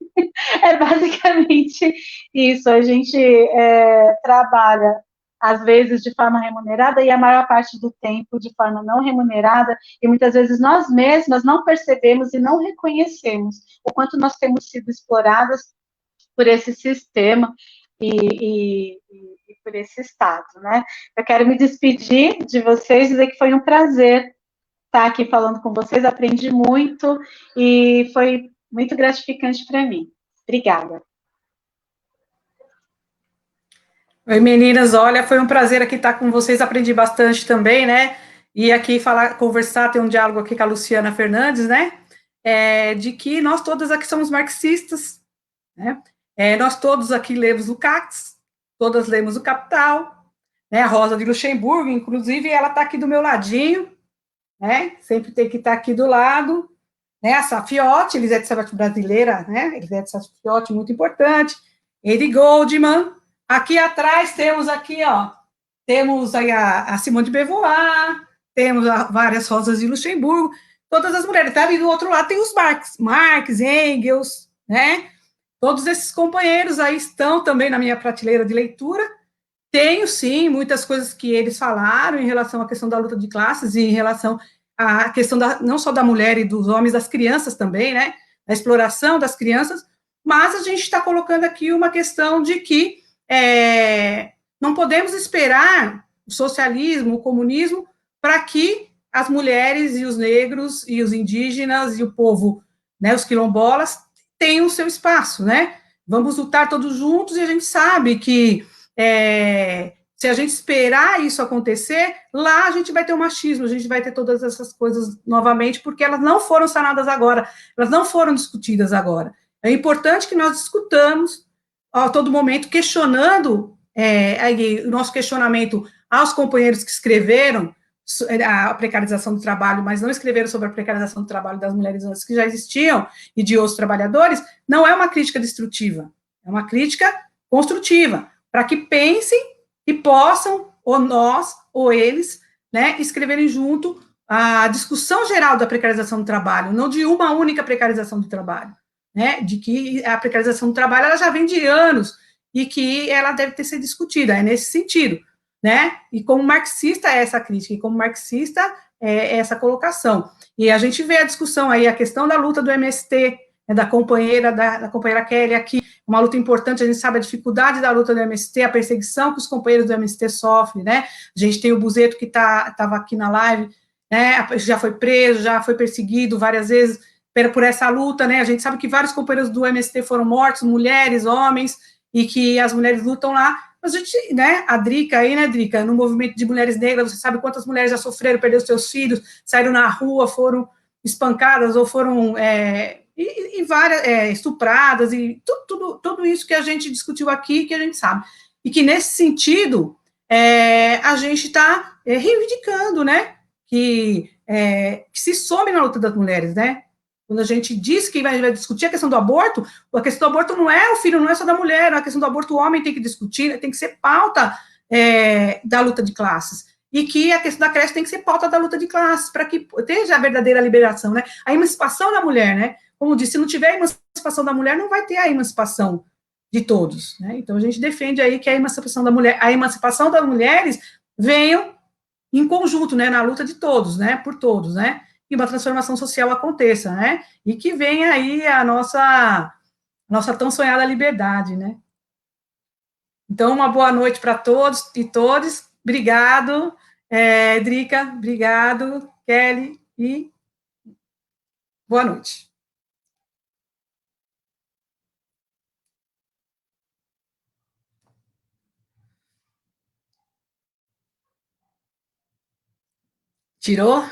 [SPEAKER 3] é basicamente isso, a gente trabalha às vezes de forma remunerada e a maior parte do tempo de forma não remunerada, e muitas vezes nós mesmas não percebemos e não reconhecemos o quanto nós temos sido exploradas por esse sistema e por esse Estado, né? Eu quero me despedir de vocês, dizer que foi um prazer estar aqui falando com vocês, aprendi muito e foi muito gratificante para mim. Obrigada.
[SPEAKER 1] Oi, meninas, olha, foi um prazer aqui estar com vocês, aprendi bastante também, né? E aqui conversar, ter um diálogo aqui com a Luciana Fernandes, né? De que nós todas aqui somos marxistas, né? Nós todos aqui lemos Lukács, todas lemos o Capital, né? A Rosa de Luxemburgo, inclusive, ela está aqui do meu ladinho, né? Sempre tem que estar aqui do lado, né? A Safiotti, Elisete Safiotti brasileira, né? Elisete Safiotti, muito importante. Eddie Goldman. Aqui atrás temos aqui, ó, temos aí a Simone de Beauvoir, temos várias Rosas de Luxemburgo, todas as mulheres, tá? E do outro lado tem os Marx, Engels, né? Todos esses companheiros aí estão também na minha prateleira de leitura. Tenho, sim, muitas coisas que eles falaram em relação à questão da luta de classes e em relação à questão não só da mulher e dos homens, das crianças também, né? A exploração das crianças, mas a gente está colocando aqui uma questão de que não podemos esperar o socialismo, o comunismo, para que as mulheres e os negros e os indígenas e o povo, né, os quilombolas, tenham o seu espaço, né? Vamos lutar todos juntos e a gente sabe que se a gente esperar isso acontecer, lá a gente vai ter o machismo, a gente vai ter todas essas coisas novamente, porque elas não foram sanadas agora, elas não foram discutidas agora. É importante que nós discutamos a todo momento, questionando o nosso questionamento aos companheiros que escreveram a precarização do trabalho, mas não escreveram sobre a precarização do trabalho das mulheres antes que já existiam e de outros trabalhadores, não é uma crítica destrutiva, é uma crítica construtiva, para que pensem e possam, ou nós, ou eles, né, escreverem junto a discussão geral da precarização do trabalho, não de uma única precarização do trabalho, né, de que a precarização do trabalho ela já vem de anos e que ela deve ter sido discutida, é nesse sentido, né, e como marxista é essa crítica, e como marxista é essa colocação, e a gente vê a discussão aí, a questão da luta do MST, né, da companheira Kelly aqui, uma luta importante, a gente sabe a dificuldade da luta do MST, a perseguição que os companheiros do MST sofrem, né, a gente tem o Buzeto que estava aqui na live, né, já foi preso, já foi perseguido várias vezes por essa luta, né, a gente sabe que vários companheiros do MST foram mortos, mulheres, homens, e que as mulheres lutam lá, mas a gente, né, a Drica aí, né, Drica, no movimento de mulheres negras, você sabe quantas mulheres já sofreram, perderam seus filhos, saíram na rua, foram espancadas, ou foram e várias estupradas, e tudo isso que a gente discutiu aqui, que a gente sabe. E que, nesse sentido, a gente está reivindicando, né, que se some na luta das mulheres, né? Quando a gente diz que vai discutir a questão do aborto, a questão do aborto não é o filho, não é só da mulher, a questão do aborto o homem tem que discutir, tem que ser pauta da luta de classes. E que a questão da creche tem que ser pauta da luta de classes, para que esteja a verdadeira liberação, né? A emancipação da mulher, né? Como disse, se não tiver a emancipação da mulher, não vai ter a emancipação de todos, né? Então, a gente defende aí que a emancipação das mulheres venham em conjunto, né? Na luta de todos, né? Por todos, né? E uma transformação social aconteça, né? E que venha aí a nossa tão sonhada liberdade, né? Então, uma boa noite para todos e todas. Obrigado, Drica, obrigado, Kelly, e Boa noite. Tirou?